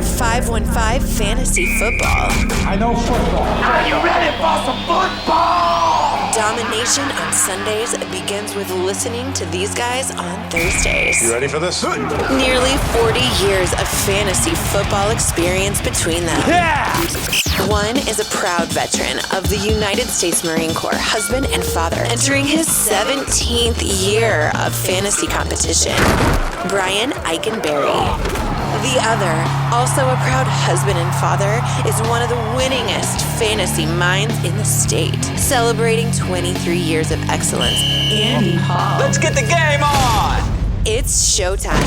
for 515 Fantasy Football. I know football. Are you ready for some football? Domination on Sundays begins with listening to these guys on Thursdays. You ready for this? Nearly 40 years of fantasy football experience between them. Yeah! One is a proud veteran of the United States Marine Corps, husband and father, entering his 17th year of fantasy competition. Brian Eikenberry. The other, also a proud husband and father, is one of the winningest fantasy minds in the state. Celebrating 23 years of excellence, Andy Hall. Let's get the game on! It's showtime.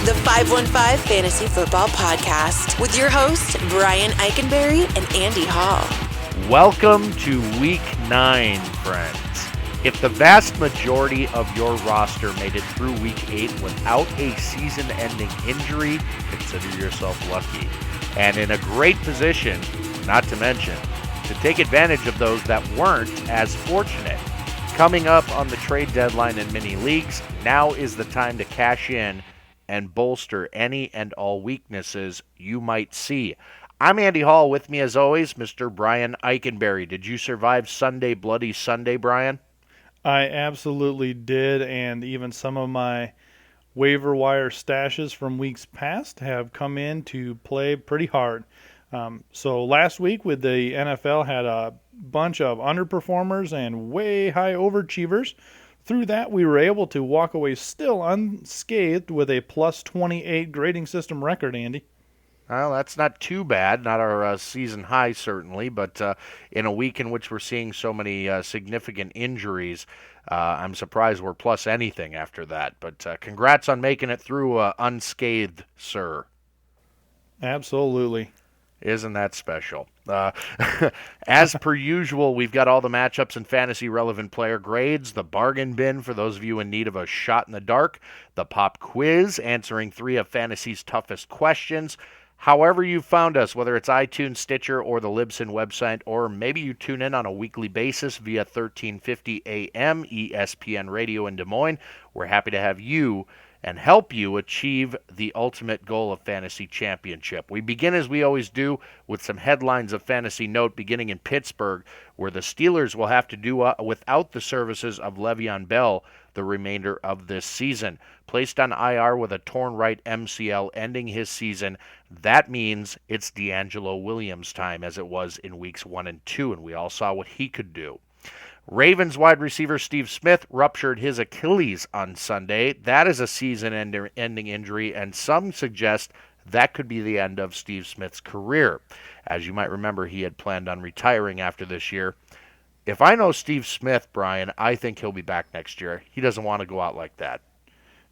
The 515 Fantasy Football Podcast with your hosts, Brian Eikenberry and Andy Hall. Welcome to Week 9, friends. If the vast majority of your roster made it through Week 8 without a season-ending injury, consider yourself lucky. And in a great position, not to mention, to take advantage of those that weren't as fortunate. Coming up on the trade deadline in many leagues, now is the time to cash in and bolster any and all weaknesses you might see. I'm Andy Hall. With me as always, Mr. Brian Eikenberry. Did you survive Sunday, Bloody Sunday, Brian? I absolutely did, and even some of my waiver wire stashes from weeks past have come in to play pretty hard. So last week with the NFL had a bunch of underperformers and way high overachievers. Through that, we were able to walk away still unscathed with a plus 28 grading system record, Andy. Well, that's not too bad. Not our season high, certainly, but in a week in which we're seeing so many significant injuries, I'm surprised we're plus anything after that. But congrats on making it through unscathed, sir. Absolutely. Isn't that special? As per usual, we've got all the matchups and fantasy-relevant player grades, the bargain bin for those of you in need of a shot in the dark, the pop quiz answering 3 of fantasy's toughest questions. However you found us, whether it's iTunes, Stitcher, or the Libsyn website, or maybe you tune in on a weekly basis via 1350 AM ESPN Radio in Des Moines, we're happy to have you and help you achieve the ultimate goal of fantasy championship. We begin, as we always do, with some headlines of fantasy note, beginning in Pittsburgh, where the Steelers will have to do without the services of Le'Veon Bell the remainder of this season. Placed on IR with a torn right MCL ending his season, that means it's Angelo Williams time, as it was in weeks 1 and 2, and we all saw what he could do. Ravens wide receiver Steve Smith ruptured his Achilles on Sunday. That is a season-ending injury, and some suggest that could be the end of Steve Smith's career. As you might remember, he had planned on retiring after this year. If I know Steve Smith, Brian, I think he'll be back next year. He doesn't want to go out like that.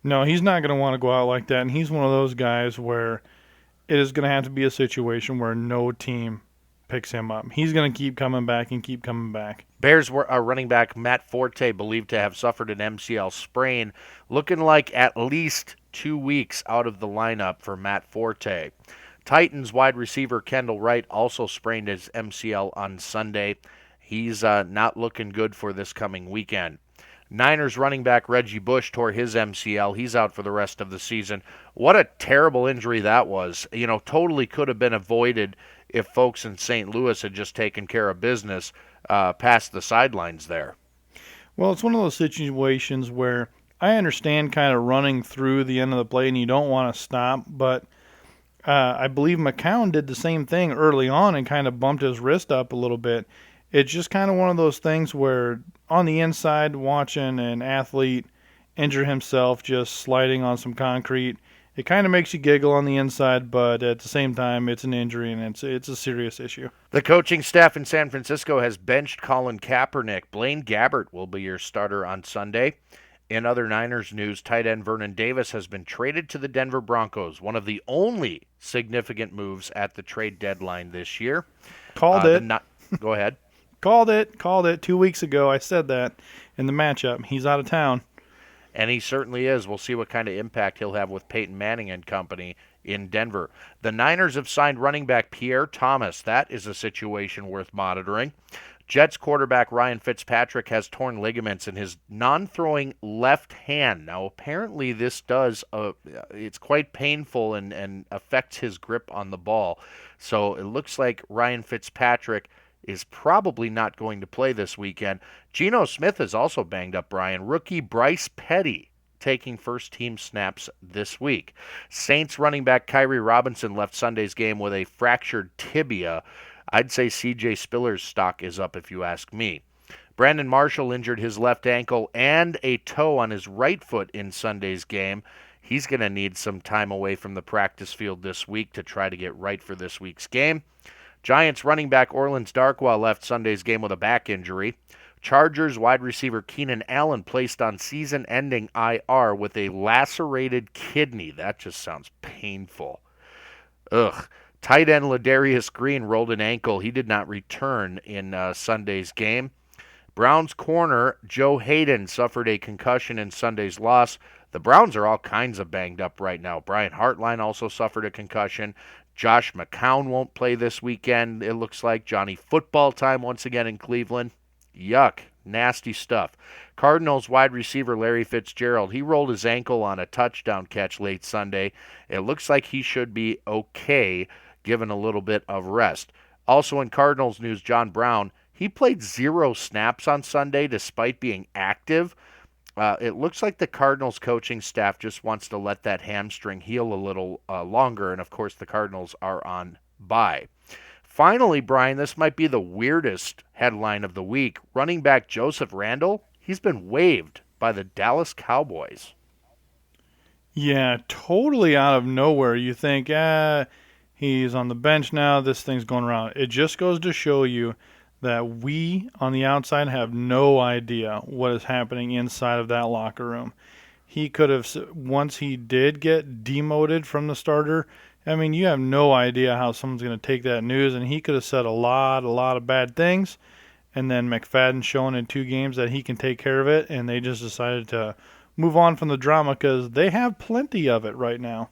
No, he's not going to want to go out like that, and he's one of those guys where it is going to have to be a situation where no team picks him up. He's going to keep coming back and keep coming back. Bears running back Matt Forte, believed to have suffered an MCL sprain, looking like at least 2 weeks out of the lineup for Matt Forte. Titans wide receiver Kendall Wright also sprained his MCL on Sunday. He's not looking good for this coming weekend. Niners running back Reggie Bush tore his MCL. He's out for the rest of the season. What a terrible injury that was. Totally could have been avoided if folks in St. Louis had just taken care of business past the sidelines there. Well, it's one of those situations where I understand kind of running through the end of the play and you don't want to stop, but I believe McCown did the same thing early on and kind of bumped his wrist up a little bit. It's just kind of one of those things where on the inside, watching an athlete injure himself just sliding on some concrete, it kind of makes you giggle on the inside, but at the same time, it's an injury and it's a serious issue. The coaching staff in San Francisco has benched Colin Kaepernick. Blaine Gabbert will be your starter on Sunday. In other Niners news, tight end Vernon Davis has been traded to the Denver Broncos, one of the only significant moves at the trade deadline this year. Called it. Go ahead. Called it 2 weeks ago. I said that in the matchup. He's out of town. And he certainly is. We'll see what kind of impact he'll have with Peyton Manning and company in Denver. The Niners have signed running back Pierre Thomas. That is a situation worth monitoring. Jets quarterback Ryan Fitzpatrick has torn ligaments in his non-throwing left hand. Now, apparently this does, it's quite painful and affects his grip on the ball. So it looks like Ryan Fitzpatrick is probably not going to play this weekend. Geno Smith is also banged up, Brian. Rookie Bryce Petty taking first-team snaps this week. Saints running back Kyrie Robinson left Sunday's game with a fractured tibia. I'd say C.J. Spiller's stock is up if you ask me. Brandon Marshall injured his left ankle and a toe on his right foot in Sunday's game. He's going to need some time away from the practice field this week to try to get right for this week's game. Giants running back Orleans Darkwa left Sunday's game with a back injury. Chargers wide receiver Keenan Allen placed on season-ending IR with a lacerated kidney. That just sounds painful. Ugh. Tight end Ladarius Green rolled an ankle. He did not return in Sunday's game. Browns corner Joe Hayden suffered a concussion in Sunday's loss. The Browns are all kinds of banged up right now. Brian Hartline also suffered a concussion. Josh McCown won't play this weekend, it looks like. Johnny football time once again in Cleveland. Yuck. Nasty stuff. Cardinals wide receiver Larry Fitzgerald, he rolled his ankle on a touchdown catch late Sunday. It looks like he should be okay, given a little bit of rest. Also in Cardinals news, John Brown, he played 0 snaps on Sunday despite being active. It looks like the Cardinals coaching staff just wants to let that hamstring heal a little longer, and of course the Cardinals are on bye. Finally, Brian, this might be the weirdest headline of the week. Running back Joseph Randall, he's been waived by the Dallas Cowboys. Yeah, totally out of nowhere. You think, he's on the bench now, this thing's going around. It just goes to show you that we on the outside have no idea what is happening inside of that locker room. He could have, once he did get demoted from the starter, I mean, you have no idea how someone's going to take that news, and he could have said a lot of bad things, and then McFadden showing in 2 games that he can take care of it, and they just decided to move on from the drama because they have plenty of it right now.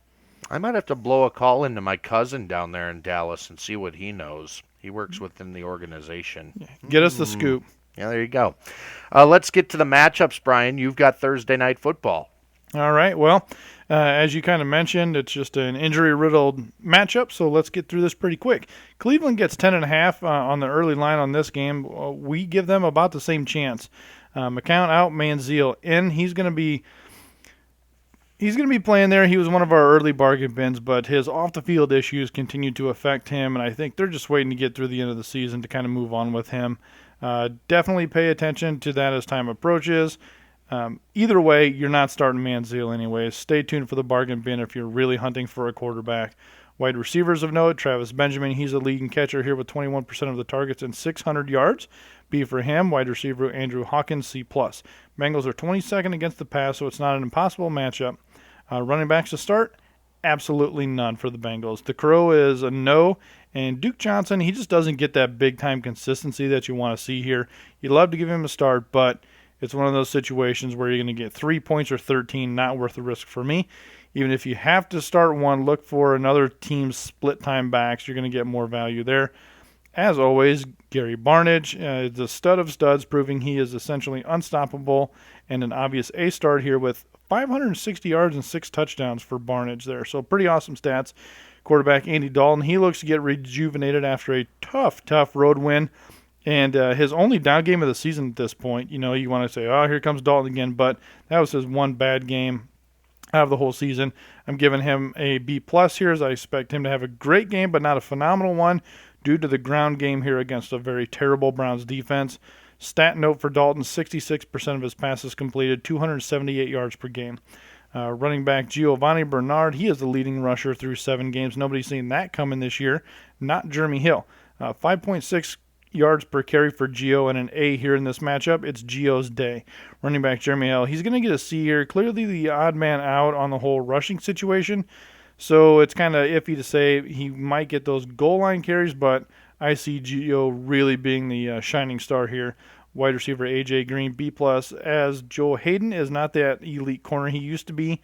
I might have to blow a call into my cousin down there in Dallas and see what he knows. He works within the organization. Get us the scoop. Yeah, there you go. Let's get to the matchups, Brian. You've got Thursday night football. All right, well, as you kind of mentioned, it's just an injury-riddled matchup, so let's get through this pretty quick. Cleveland gets 10.5 on the early line on this game. We give them about the same chance. McCown out, Manziel in. He's going to be playing there. He was one of our early bargain bins, but his off-the-field issues continue to affect him, and I think they're just waiting to get through the end of the season to kind of move on with him. Definitely pay attention to that as time approaches. Either way, you're not starting Manziel anyways. Stay tuned for the bargain bin if you're really hunting for a quarterback. Wide receivers of note, Travis Benjamin, he's a leading catcher here with 21% of the targets and 600 yards. B for him. Wide receiver Andrew Hawkins, C+. Bengals are 22nd against the pass, so it's not an impossible matchup. Running backs to start, absolutely none for the Bengals. The Crow is a no, and Duke Johnson, he just doesn't get that big-time consistency that you want to see here. You'd love to give him a start, but it's one of those situations where you're going to get 3 points or 13, not worth the risk for me. Even if you have to start one, look for another team's split-time backs. You're going to get more value there. As always, Gary Barnage, the stud of studs, proving he is essentially unstoppable and an obvious A start here with 560 yards and 6 touchdowns for Barnage there. So pretty awesome stats. Quarterback Andy Dalton, he looks to get rejuvenated after a tough road win. And his only down game of the season at this point. You know, you want to say, oh, here comes Dalton again, but that was his one bad game out of the whole season. I'm giving him a B+ here, as I expect him to have a great game, but not a phenomenal one due to the ground game here against a very terrible Browns defense. Stat note for Dalton, 66% of his passes completed, 278 yards per game. Running back Giovanni Bernard, he is the leading rusher through 7 games. Nobody's seen that coming this year. Not Jeremy Hill. 5.6 yards per carry for Gio and an A here in this matchup. It's Gio's day. Running back Jeremy Hill, he's going to get a C here. Clearly the odd man out on the whole rushing situation. So it's kind of iffy to say he might get those goal line carries, but I see Gio really being the shining star here. Wide receiver A.J. Green, B+, as Joe Hayden is not that elite corner he used to be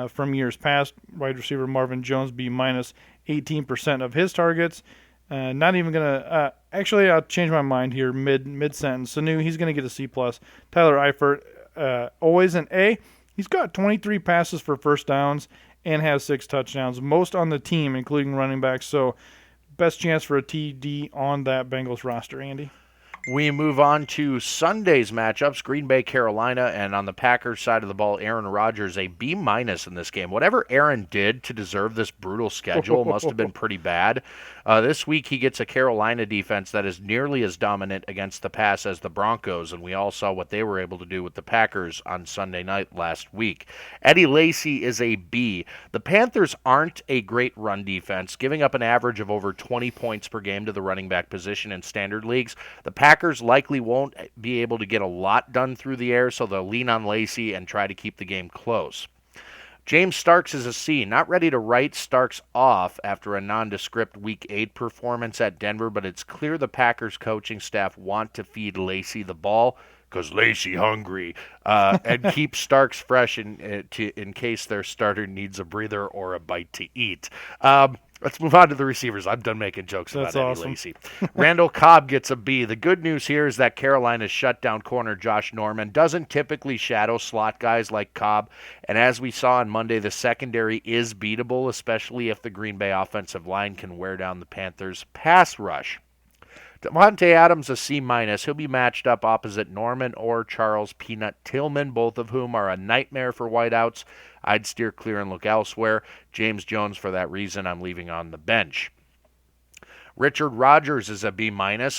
from years past. Wide receiver Marvin Jones, B-, 18% of his targets. Not even going to actually, I'll change my mind here mid-sentence. Sanu, he's going to get a C+. Tyler Eifert, always an A. He's got 23 passes for first downs and has 6 touchdowns, most on the team, including running backs. So best chance for a TD on that Bengals roster, Andy. We move on to Sunday's matchups, Green Bay, Carolina, and on the Packers side of the ball, Aaron Rodgers, a B- in this game. Whatever Aaron did to deserve this brutal schedule must have been pretty bad. This week he gets a Carolina defense that is nearly as dominant against the pass as the Broncos, and we all saw what they were able to do with the Packers on Sunday night last week. Eddie Lacy is a B. The Panthers aren't a great run defense, giving up an average of over 20 points per game to the running back position in standard leagues. The Packers likely won't be able to get a lot done through the air, so they'll lean on Lacy and try to keep the game close. James Starks is a C. Not ready to write Starks off after a nondescript Week 8 performance at Denver, but it's clear the Packers coaching staff want to feed Lacy the ball because Lacy hungry, and keep Starks fresh in case their starter needs a breather or a bite to eat. Let's move on to the receivers. I'm done making jokes about Eddie Lacy. Randall Cobb gets a B. The good news here is that Carolina's shutdown corner Josh Norman doesn't typically shadow slot guys like Cobb, and as we saw on Monday, the secondary is beatable, especially if the Green Bay offensive line can wear down the Panthers' pass rush. Devontae Adams a C-. He'll be matched up opposite Norman or Charles Peanut Tillman, both of whom are a nightmare for wideouts. I'd steer clear and look elsewhere. James Jones, for that reason, I'm leaving on the bench. Richard Rodgers is a B-.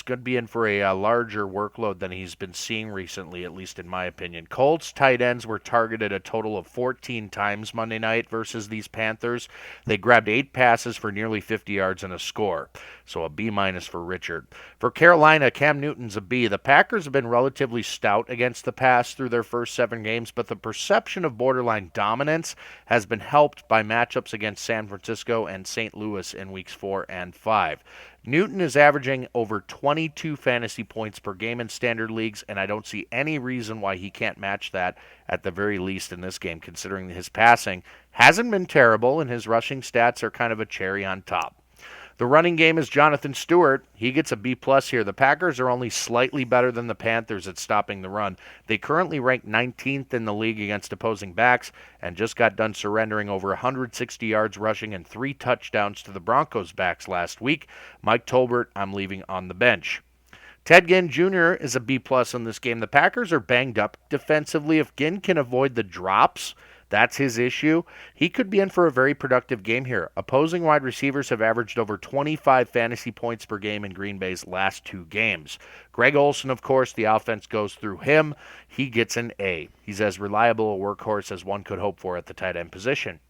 Could be in for a larger workload than he's been seeing recently, at least in my opinion. Colts tight ends were targeted a total of 14 times Monday night versus these Panthers. They grabbed 8 passes for nearly 50 yards and a score. So a B- for Richard. For Carolina, Cam Newton's a B. The Packers have been relatively stout against the pass through their first 7 games, but the perception of borderline dominance has been helped by matchups against San Francisco and St. Louis in weeks 4 and 5. Newton is averaging over 22 fantasy points per game in standard leagues, and I don't see any reason why he can't match that at the very least in this game, considering his passing hasn't been terrible and his rushing stats are kind of a cherry on top. The running game is Jonathan Stewart. He gets a B+ here. The Packers are only slightly better than the Panthers at stopping the run. They currently rank 19th in the league against opposing backs and just got done surrendering over 160 yards rushing and 3 touchdowns to the Broncos backs last week. Mike Tolbert, I'm leaving on the bench. Ted Ginn Jr. is a B+ in this game. The Packers are banged up defensively. If Ginn can avoid the drops, that's his issue. He could be in for a very productive game here. Opposing wide receivers have averaged over 25 fantasy points per game in Green Bay's last 2 games. Greg Olsen, of course, the offense goes through him. He gets an A. He's as reliable a workhorse as one could hope for at the tight end position.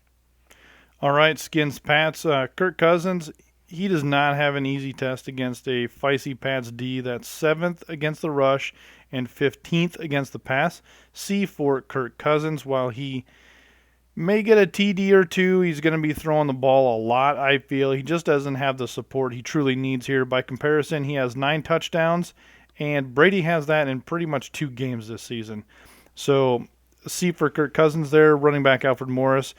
All right, Skins Pats. Kirk Cousins, he does not have an easy test against a feisty Pats D that's 7th against the rush and 15th against the pass. C for Kirk Cousins. While he may get a TD or 2, he's going to be throwing the ball a lot, I feel. He just doesn't have the support he truly needs here. By comparison, he has 9 touchdowns, and Brady has that in pretty much 2 games this season. So C for Kirk Cousins there. Running back Alfred Morris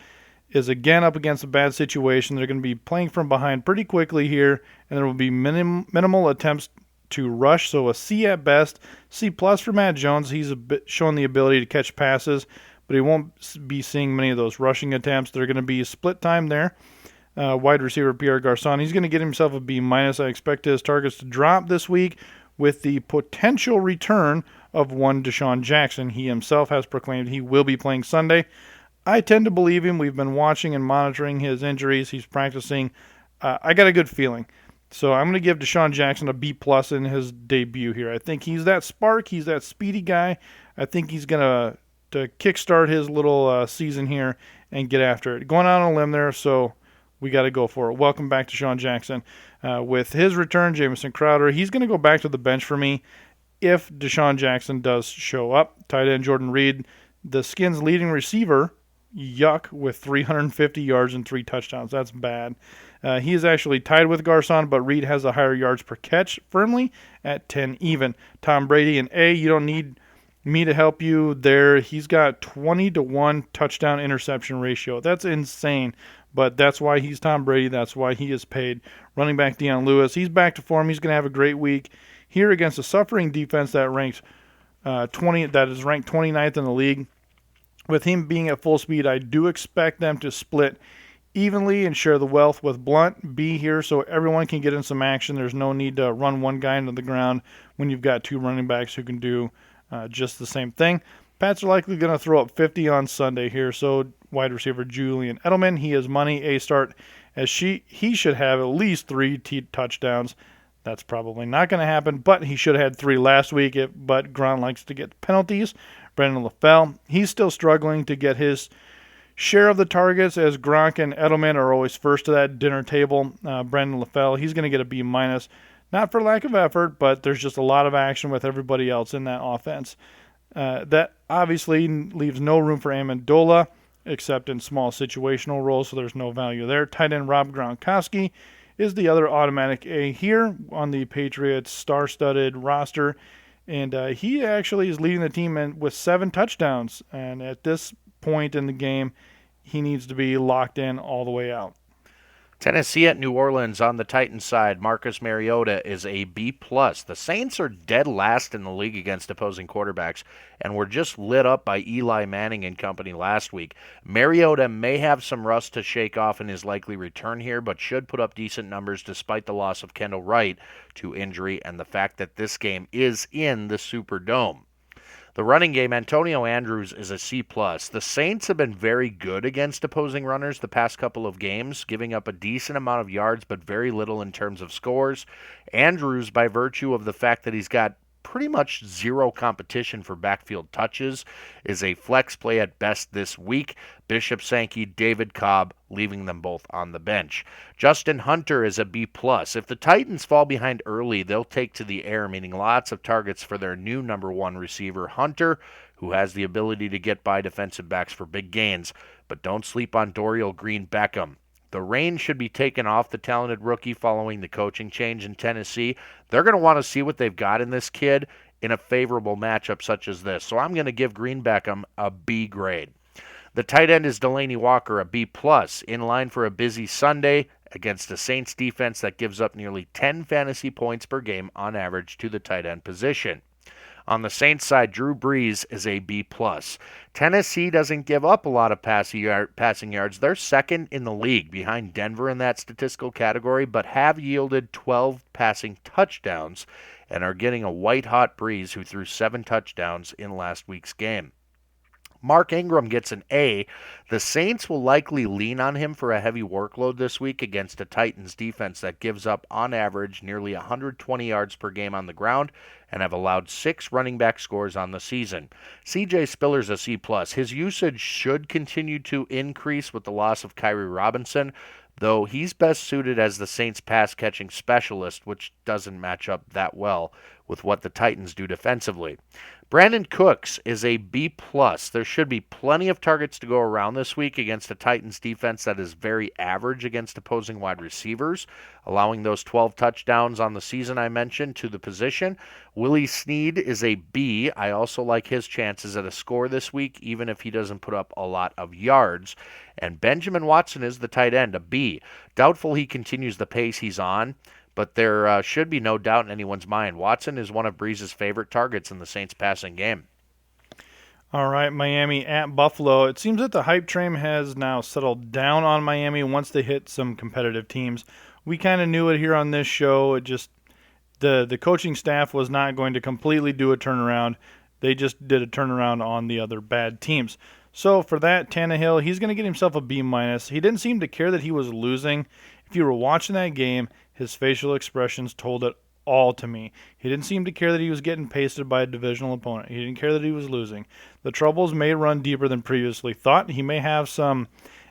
is again up against a bad situation. They're going to be playing from behind pretty quickly here, and there will be minimal attempts to rush, so a C at best. C+ for Matt Jones. He's shown the ability to catch passes, but he won't be seeing many of those rushing attempts. They're going to be split time there. Wide receiver Pierre Garçon, he's going to get himself a B-. I expect his targets to drop this week with the potential return of one Deshaun Jackson. He himself has proclaimed he will be playing Sunday. I tend to believe him. We've been watching and monitoring his injuries. He's practicing. I got a good feeling. So I'm going to give Deshaun Jackson a B+ in his debut here. I think he's that spark. He's that speedy guy. I think he's going to kickstart his little season here and get after it. Going out on a limb there, so we got to go for it. Welcome back to Deshaun Jackson. With his return, Jamison Crowder, he's going to go back to the bench for me if Deshaun Jackson does show up. Tight end Jordan Reed, the Skins' leading receiver, with 350 yards and 3 touchdowns. That's bad. He is actually tied with Garçon, but Reed has a higher yards per catch firmly at 10 even. Tom Brady, an A. You don't need me to help you there. He's got 20-1 touchdown interception ratio. That's insane, but that's why he's Tom Brady. That's why he is paid. Running back Deion Lewis, he's back to form. He's going to have a great week here against a suffering defense that ranks that is ranked 29th in the league. With him being at full speed, I do expect them to split evenly and share the wealth with Blunt B here so everyone can get in some action. There's no need to run one guy into the ground when you've got two running backs who can do just the same thing. Pats are likely going to throw up 50 on Sunday here, so wide receiver Julian Edelman, he is money A start as he should have at least 3 touchdowns. That's probably not going to happen, but he should have had 3 last week, but Gron likes to get penalties. Brandon Lafell, he's still struggling to get his share of the targets as Gronk and Edelman are always first to that dinner table. Brandon Lafell, he's going to get a B-. Not for lack of effort, but there's just a lot of action with everybody else in that offense. That obviously leaves no room for Amendola, except in small situational roles, so there's no value there. Tight end Rob Gronkowski is the other automatic A here on the Patriots star-studded roster, and he actually is leading the team with 7 touchdowns, and at this point in the game, he needs to be locked in all the way out. Tennessee at New Orleans on the Titans side. Marcus Mariota is a B+. The Saints are dead last in the league against opposing quarterbacks and were just lit up by Eli Manning and company last week. Mariota may have some rust to shake off in his likely return here, but should put up decent numbers despite the loss of Kendall Wright to injury and the fact that this game is in the Superdome. The running game, Antonio Andrews is a C+. The Saints have been very good against opposing runners the past couple of games, giving up a decent amount of yards but very little in terms of scores. Andrews, by virtue of the fact that he's got pretty much zero competition for backfield touches, is a flex play at best this week. Bishop Sankey, David Cobb, leaving them both on the bench. Justin Hunter is a B+. If the Titans fall behind early, they'll take to the air, meaning lots of targets for their new number 1 receiver, Hunter, who has the ability to get by defensive backs for big gains. But don't sleep on Dorial Green-Beckham. The reins should be taken off the talented rookie following the coaching change in Tennessee. They're going to want to see what they've got in this kid in a favorable matchup such as this. So I'm going to give Green-Beckham a B grade. The tight end is Delaney Walker, a B+, in line for a busy Sunday against a Saints defense that gives up nearly 10 fantasy points per game on average to the tight end position. On the Saints side, Drew Brees is a B+. Tennessee doesn't give up a lot of passing yards. They're second in the league behind Denver in that statistical category, but have yielded 12 passing touchdowns and are getting a white-hot Brees who threw 7 touchdowns in last week's game. Mark Ingram gets an A. The Saints will likely lean on him for a heavy workload this week against a Titans defense that gives up, on average, nearly 120 yards per game on the ground and have allowed 6 running back scores on the season. C.J. Spiller's a C+. His usage should continue to increase with the loss of Kyrie Robinson, though he's best suited as the Saints' pass-catching specialist, which doesn't match up that well with what the Titans do defensively. Brandon Cooks is a B+. There should be plenty of targets to go around this week against a Titans defense that is very average against opposing wide receivers, allowing those 12 touchdowns on the season I mentioned to the position. Willie Snead is a B. I also like his chances at a score this week, even if he doesn't put up a lot of yards. And Benjamin Watson is the tight end, a B. Doubtful he continues the pace he's on, but there should be no doubt in anyone's mind. Watson is one of Breeze's favorite targets in the Saints passing game. All right, Miami at Buffalo. It seems that the hype train has now settled down on Miami once they hit some competitive teams. We kind of knew it here on this show. It just the coaching staff was not going to completely do a turnaround. They just did a turnaround on the other bad teams. So for that, Tannehill, he's going to get himself a B-. He didn't seem to care that he was losing. If you were watching that game, his facial expressions told it all to me. He didn't seem to care that he was getting pasted by a divisional opponent. He didn't care that he was losing. The troubles may run deeper than previously thought. He may have some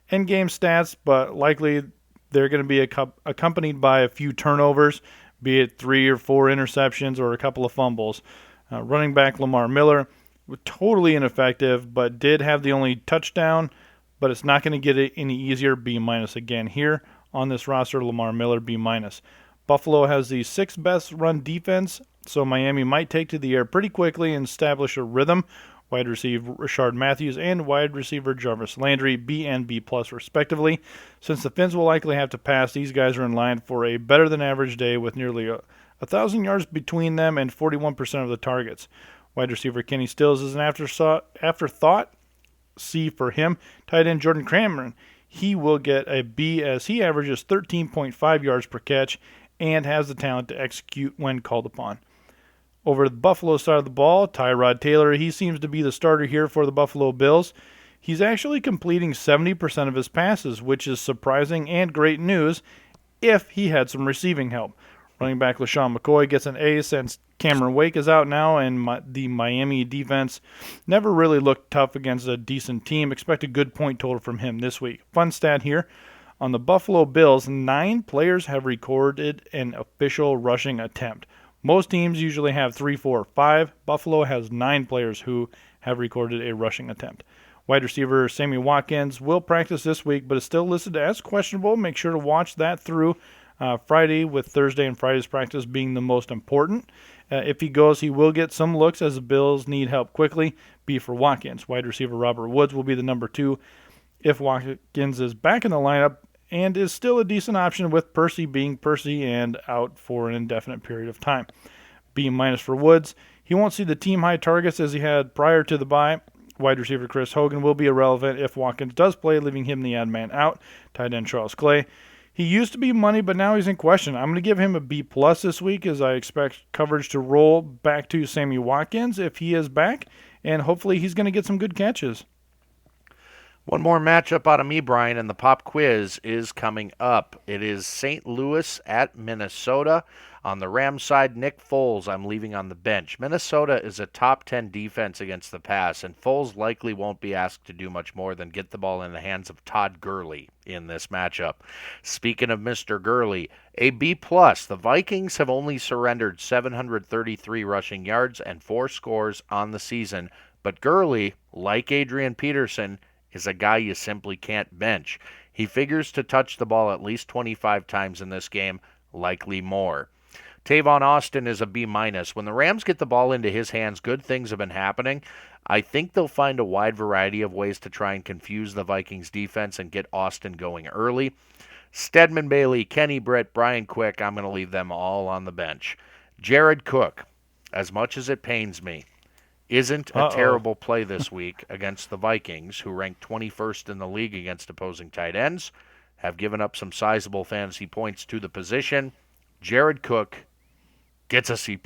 end-game stats, but likely they're going to be accompanied by a few turnovers, be it 3 or 4 interceptions or a couple of fumbles. Running back Lamar Miller was totally ineffective, but did have the only touchdown, but it's not going to get it any easier. B- again here on this roster. Lamar Miller, B-. Buffalo has the 6th best run defense so Miami might take to the air pretty quickly and establish a rhythm. Wide receiver Rashard Matthews and wide receiver Jarvis Landry, B and B plus respectively. Since the Finns will likely have to pass, these guys are in line for a better-than-average day with nearly 1,000 yards between them and 41% of the targets. Wide receiver Kenny Stills is an afterthought. C for him. Tight end Jordan Cameron. He will get a B as he averages 13.5 yards per catch and has the talent to execute when called upon. Over the Buffalo side of the ball, Tyrod Taylor, he seems to be the starter here for the Buffalo Bills. He's actually completing 70% of his passes, which is surprising and great news if he had some receiving help. Running back LaShawn McCoy gets an A since Cameron Wake is out now, and the Miami defense never really looked tough against a decent team. Expect a good point total from him this week. Fun stat here. On the Buffalo Bills, 9 players have recorded an official rushing attempt. Most teams usually have 3, 4, 5. Buffalo has 9 players who have recorded a rushing attempt. Wide receiver Sammy Watkins will practice this week, but is still listed as questionable. Make sure to watch that through Friday, with Thursday and Friday's practice being the most important. If he goes, he will get some looks as the Bills need help quickly. B for Watkins. Wide receiver Robert Woods will be the number 2 if Watkins is back in the lineup, and is still a decent option with Percy being Percy and out for an indefinite period of time. B minus for Woods. He won't see the team high targets as he had prior to the bye. Wide receiver Chris Hogan will be irrelevant if Watkins does play, leaving him the odd man out. Tight end Charles Clay. He used to be money, but now he's in question. I'm going to give him a B plus this week as I expect coverage to roll back to Sammy Watkins if he is back, and hopefully he's going to get some good catches. One more matchup out of me, Brian, and the pop quiz is coming up. It is St. Louis at Minnesota. On the Rams side, Nick Foles I'm leaving on the bench. Minnesota is a top 10 defense against the pass, and Foles likely won't be asked to do much more than get the ball in the hands of Todd Gurley in this matchup. Speaking of Mr. Gurley, a B+. The Vikings have only surrendered 733 rushing yards and 4 scores on the season, but Gurley, like Adrian Peterson, is a guy you simply can't bench. He figures to touch the ball at least 25 times in this game, likely more. Tavon Austin is a B-. When the Rams get the ball into his hands, good things have been happening. I think they'll find a wide variety of ways to try and confuse the Vikings defense and get Austin going early. Stedman Bailey, Kenny Britt, Brian Quick, I'm going to leave them all on the bench. Jared Cook, as much as it pains me, isn't a terrible play this week against the Vikings, who rank 21st in the league against opposing tight ends, have given up some sizable fantasy points to the position. Jared Cook gets a C+.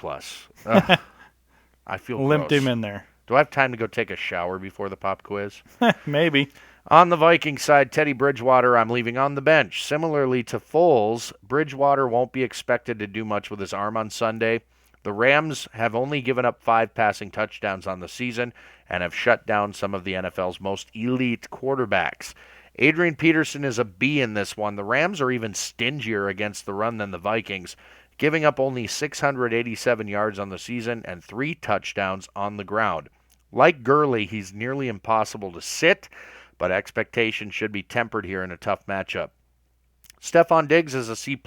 I feel Limped gross. him in there. Do I have time to go take a shower before the pop quiz? Maybe. On the Viking side, Teddy Bridgewater I'm leaving on the bench. Similarly to Foles, Bridgewater won't be expected to do much with his arm on Sunday. The Rams have only given up 5 passing touchdowns on the season and have shut down some of the NFL's most elite quarterbacks. Adrian Peterson is a B in this one. The Rams are even stingier against the run than the Vikings, giving up only 687 yards on the season and 3 touchdowns on the ground. Like Gurley, he's nearly impossible to sit, but expectations should be tempered here in a tough matchup. Stephon Diggs is a C+.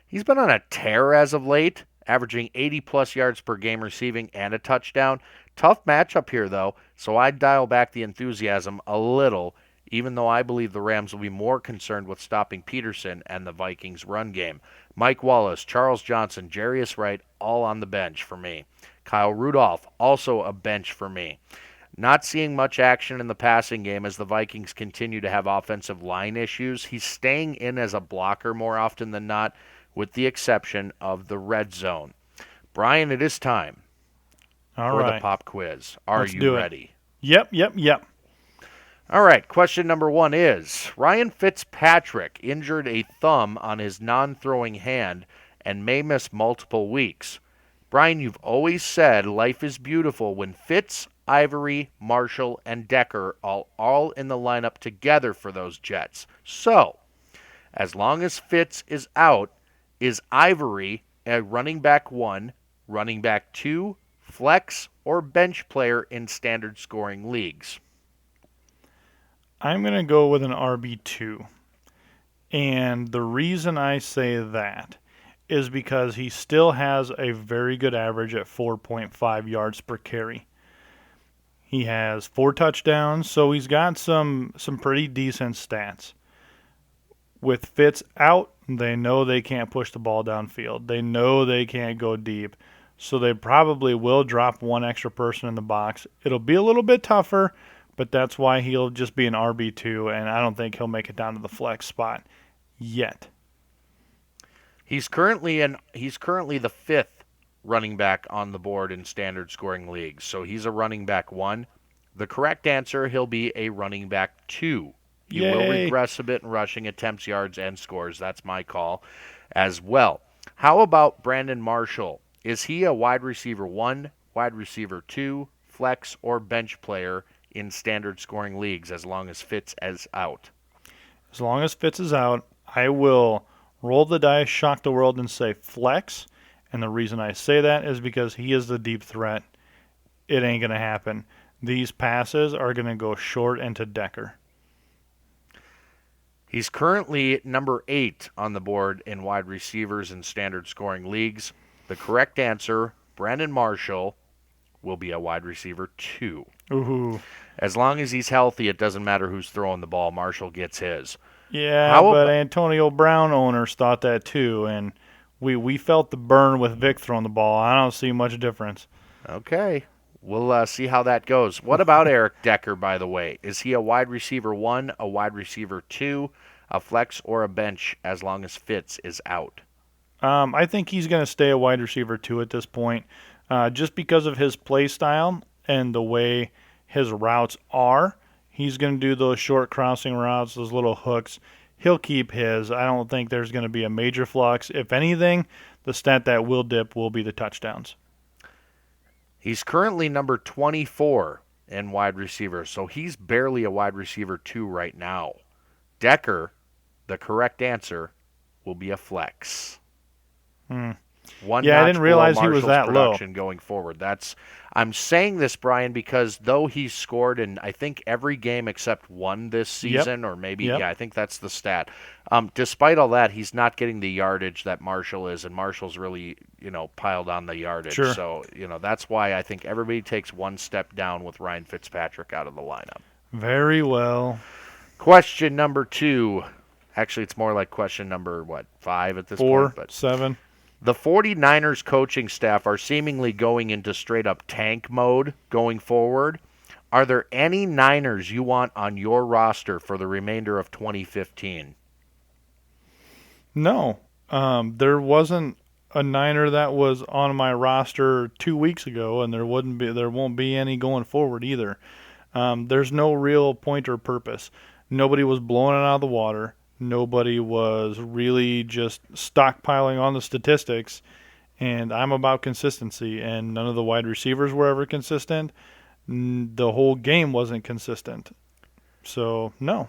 He's been on a tear as of late, averaging 80-plus yards per game receiving and a touchdown. Tough matchup here, though, so I'd dial back the enthusiasm a little, even though I believe the Rams will be more concerned with stopping Peterson and the Vikings' run game. Mike Wallace, Charles Johnson, Jarius Wright, all on the bench for me. Kyle Rudolph, also a bench for me. Not seeing much action in the passing game as the Vikings continue to have offensive line issues. He's staying in as a blocker more often than not, with the exception of the red zone. Brian, it is time for the pop quiz. Are you ready? Yep. All right, question number 1 is, Ryan Fitzpatrick injured a thumb on his non-throwing hand and may miss multiple weeks. Brian, you've always said life is beautiful when Fitz, Ivory, Marshall, and Decker are all in the lineup together for those Jets. So, as long as Fitz is out, is Ivory a running back 1, running back 2, flex, or bench player in standard scoring leagues? I'm going to go with an RB2. And the reason I say that is because he still has a very good average at 4.5 yards per carry. He has 4 touchdowns, so he's got some pretty decent stats. With Fitz out, they know they can't push the ball downfield. They know they can't go deep. So they probably will drop one extra person in the box. It'll be a little bit tougher, but that's why he'll just be an RB2, and I don't think he'll make it down to the flex spot yet. He's currently the 5th running back on the board in standard scoring leagues. So he's a running back 1. The correct answer, he'll be a running back 2. He will regress a bit in rushing attempts, yards, and scores. That's my call as well. How about Brandon Marshall? Is he a wide receiver 1, wide receiver 2, flex, or bench player in standard scoring leagues as long as Fitz is out? As long as Fitz is out, I will roll the dice, shock the world, and say flex. And the reason I say that is because he is the deep threat. It ain't going to happen. These passes are going to go short and to Decker. He's currently number 8 on the board in wide receivers in standard scoring leagues. The correct answer, Brandon Marshall, will be a wide receiver 2. Ooh. As long as he's healthy, it doesn't matter who's throwing the ball. Marshall gets his. Yeah, but Antonio Brown owners thought that too, and we felt the burn with Vic throwing the ball. I don't see much difference. Okay. We'll see how that goes. What about Eric Decker, by the way? Is he a wide receiver 1, a wide receiver 2, a flex, or a bench as long as Fitz is out? I think he's going to stay a wide receiver 2 at this point, just because of his play style and the way his routes are. He's going to do those short crossing routes, those little hooks. He'll keep his. I don't think there's going to be a major flux. If anything, the stat that will dip will be the touchdowns. He's currently number 24 in wide receiver, so he's barely a wide receiver 2 right now. Decker, the correct answer, will be a flex. One I didn't realize he was that low. Going forward. I'm saying this, Brian, because though he's scored in, I think, every game except one this season, or maybe, I think that's the stat. Despite all that, he's not getting the yardage that Marshall is, and Marshall's really, piled on the yardage. Sure. So, that's why I think everybody takes one step down with Ryan Fitzpatrick out of the lineup. Very well. Question number 2. Actually, it's more like question number, 5 at this point? 4, 7. The 49ers coaching staff are seemingly going into straight-up tank mode going forward. Are there any Niners you want on your roster for the remainder of 2015? No. There wasn't a Niner that was on my roster 2 weeks ago, and there won't be any going forward either. There's no real point or purpose. Nobody was blowing it out of the water. Nobody was really just stockpiling on the statistics, and I'm about consistency, and none of the wide receivers were ever consistent. The whole game wasn't consistent. So, no.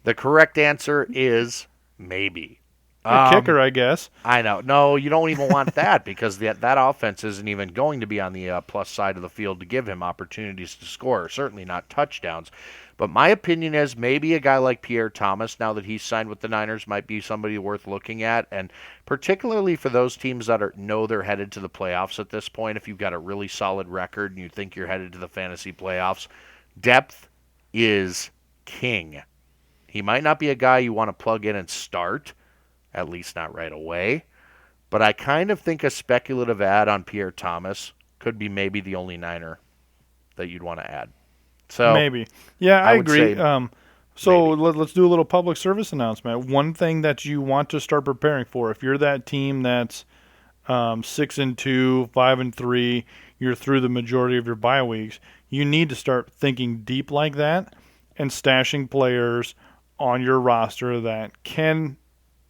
The correct answer is maybe. A kicker, I guess. I know. No, you don't even want that because that offense isn't even going to be on the plus side of the field to give him opportunities to score, certainly not touchdowns. But my opinion is maybe a guy like Pierre Thomas, now that he's signed with the Niners, might be somebody worth looking at. And particularly for those teams that know they're headed to the playoffs at this point, if you've got a really solid record and you think you're headed to the fantasy playoffs, depth is king. He might not be a guy you want to plug in and start, at least not right away. But I kind of think a speculative ad on Pierre Thomas could be maybe the only Niner that you'd want to add. So maybe. Yeah, I agree. So maybe. Let's do a little public service announcement. One thing that you want to start preparing for, if you're that team that's 6-2, 5-3, you're through the majority of your bye weeks, you need to start thinking deep like that and stashing players on your roster that can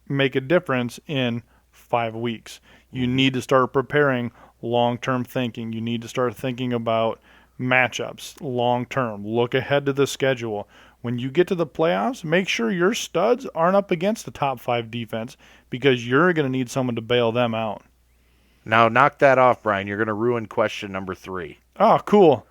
make a difference in 5 weeks. You need to start preparing long-term thinking. You need to start thinking about matchups long-term. Look ahead to the schedule. When you get to the playoffs, make sure your studs aren't up against the top 5 defense because you're going to need someone to bail them out. Now, knock that off, Brian. You're going to ruin question number 3. Oh, cool.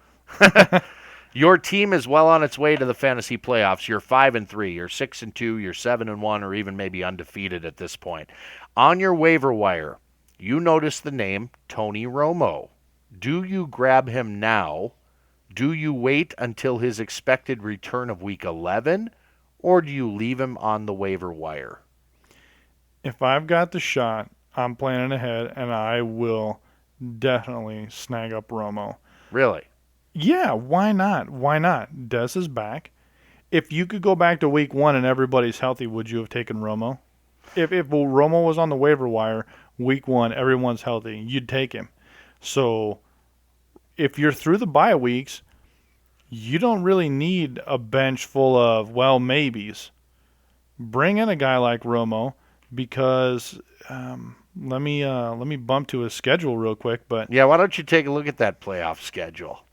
Your team is well on its way to the fantasy playoffs. You're 5-3, you're 6-2, you're 7-1, or even maybe undefeated at this point. On your waiver wire, you notice the name Tony Romo. Do you grab him now? Do you wait until his expected return of Week 11, or do you leave him on the waiver wire? If I've got the shot, I'm planning ahead, and I will definitely snag up Romo. Really? Yeah, why not? Why not? Dez is back. If you could go back to Week 1 and everybody's healthy, would you have taken Romo? If Romo was on the waiver wire, Week 1, everyone's healthy, you'd take him. So if you're through the bye weeks, you don't really need a bench full of, well, maybes. Bring in a guy like Romo because let me bump to his schedule real quick. But yeah, why don't you take a look at that playoff schedule?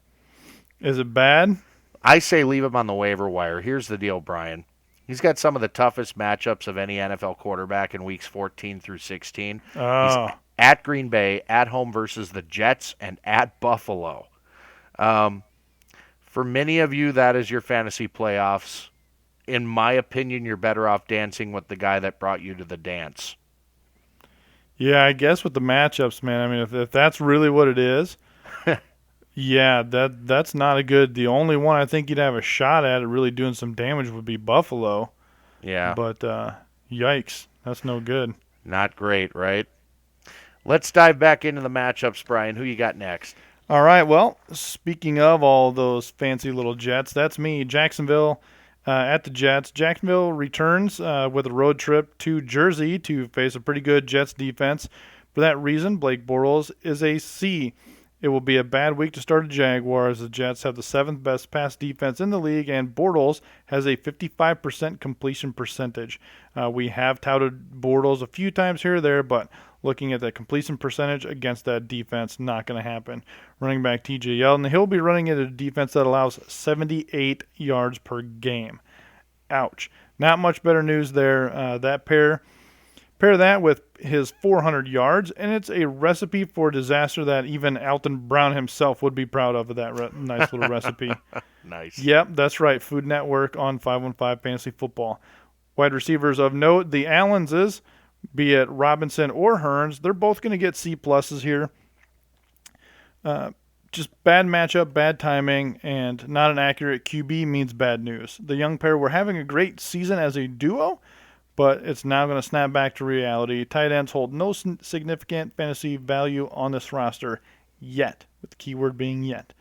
Is it bad? I say leave him on the waiver wire. Here's the deal, Brian. He's got some of the toughest matchups of any NFL quarterback in weeks 14 through 16. Oh. He's at Green Bay, at home versus the Jets, and at Buffalo. For many of you, that is your fantasy playoffs. In my opinion, you're better off dancing with the guy that brought you to the dance. Yeah, I guess with the matchups, man. I mean, if that's really what it is, yeah, that's not a good. The only one I think you'd have a shot at really doing some damage would be Buffalo. Yeah. But yikes, that's no good. Not great, right? Let's dive back into the matchups, Brian. Who you got next? All right, well, speaking of all those fancy little Jets, that's me, Jacksonville at the Jets. Jacksonville returns with a road trip to Jersey to face a pretty good Jets defense. For that reason, Blake Bortles is a C. It will be a bad week to start a Jaguars. The Jets have the 7th best pass defense in the league, and Bortles has a 55% completion percentage. We have touted Bortles a few times here or there, but looking at that completion percentage against that defense, not going to happen. Running back TJ Yeldon, he'll be running into a defense that allows 78 yards per game. Ouch. Not much better news there. That pair that with his 400 yards, and it's a recipe for disaster that even Alton Brown himself would be proud of that nice little recipe. Nice. Yep, that's right. Food Network on 515 Fantasy Football. Wide receivers of note, the Allenses, be it Robinson or Hearns, they're both going to get C pluses here. Just bad matchup, bad timing, and not an accurate QB means bad news. The young pair were having a great season as a duo, but it's now going to snap back to reality. Tight ends hold no significant fantasy value on this roster yet, with the keyword being yet.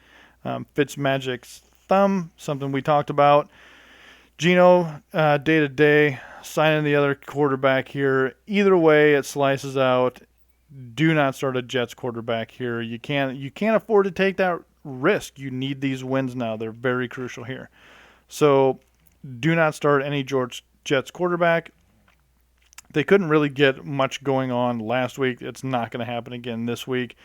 Fitzmagic's thumb, something we talked about. Geno, day-to-day, signing the other quarterback here. Either way, it slices out. Do not start a Jets quarterback here. You can't afford to take that risk. You need these wins now. They're very crucial here. So do not start any Jets quarterback. They couldn't really get much going on last week. It's not going to happen again this week.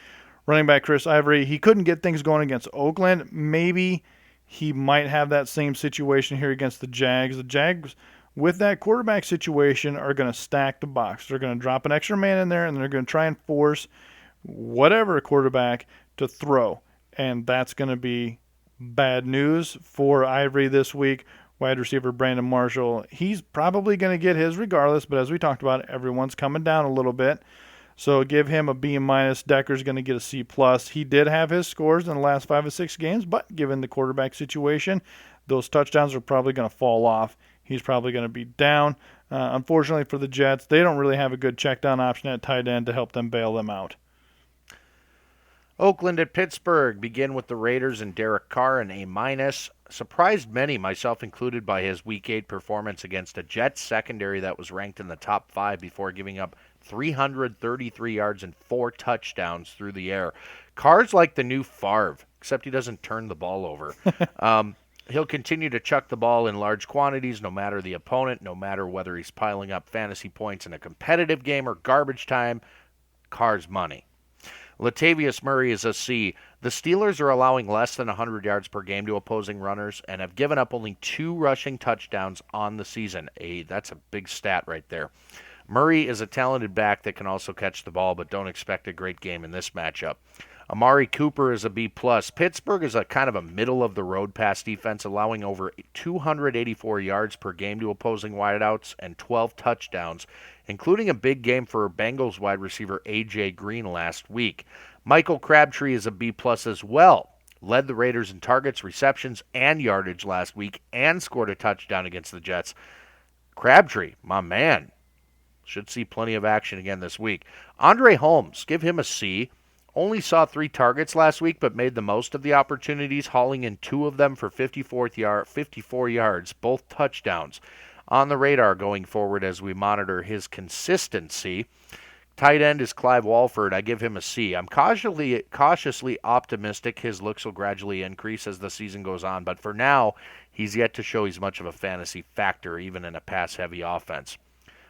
Running back Chris Ivory, he couldn't get things going against Oakland. Maybe he might have that same situation here against the Jags. The Jags, with that quarterback situation, are going to stack the box. They're going to drop an extra man in there, and they're going to try and force whatever quarterback to throw. And that's going to be bad news for Ivory this week. Wide receiver Brandon Marshall, he's probably going to get his regardless, but as we talked about, everyone's coming down a little bit. So give him a B-. Decker's going to get a C+. He did have his scores in the last 5 or 6 games, but given the quarterback situation, those touchdowns are probably going to fall off. He's probably going to be down. Unfortunately for the Jets, they don't really have a good check down option at tight end to help them bail them out. Oakland at Pittsburgh. Begin with the Raiders and Derek Carr, an A-. Surprised many, myself included, by his Week 8 performance against a Jets secondary that was ranked in the top 5 before giving up 333 yards and 4 touchdowns through the air. Carr's like the new Favre, except he doesn't turn the ball over. He'll continue to chuck the ball in large quantities no matter the opponent, no matter whether he's piling up fantasy points in a competitive game or garbage time. Carr's money. Latavius Murray is a C. The Steelers are allowing less than 100 yards per game to opposing runners and have given up only 2 rushing touchdowns on the season. That's a big stat right there. Murray is a talented back that can also catch the ball, but don't expect a great game in this matchup. Amari Cooper is a B+. Pittsburgh is a kind of a middle-of-the-road pass defense, allowing over 284 yards per game to opposing wideouts and 12 touchdowns, including a big game for Bengals wide receiver A.J. Green last week. Michael Crabtree is a B+ as well. Led the Raiders in targets, receptions, and yardage last week and scored a touchdown against the Jets. Crabtree, my man, should see plenty of action again this week. Andre Holmes, give him a C. Only saw 3 targets last week, but made the most of the opportunities, hauling in 2 of them for 54 yards, both touchdowns. On the radar going forward as we monitor his consistency. Tight end is Clive Walford. I give him a C. I'm cautiously optimistic his looks will gradually increase as the season goes on, but for now, he's yet to show he's much of a fantasy factor, even in a pass-heavy offense.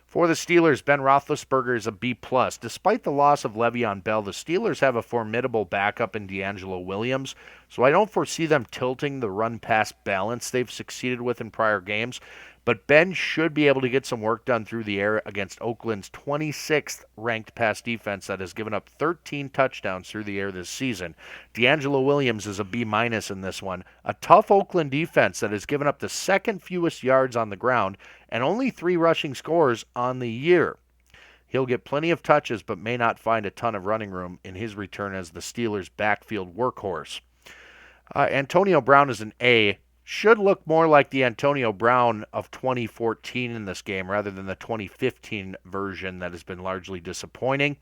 For the Steelers, Ben Roethlisberger is a B+. Despite the loss of Le'Veon Bell, the Steelers have a formidable backup in Angelo Williams, so I don't foresee them tilting the run-pass balance they've succeeded with in prior games, but Ben should be able to get some work done through the air against Oakland's 26th ranked pass defense that has given up 13 touchdowns through the air this season. Angelo Williams is a B- in this one. A tough Oakland defense that has given up the second fewest yards on the ground and only 3 rushing scores on the year. He'll get plenty of touches but may not find a ton of running room in his return as the Steelers' backfield workhorse. Antonio Brown is an A. Should look more like the Antonio Brown of 2014 in this game rather than the 2015 version that has been largely disappointing.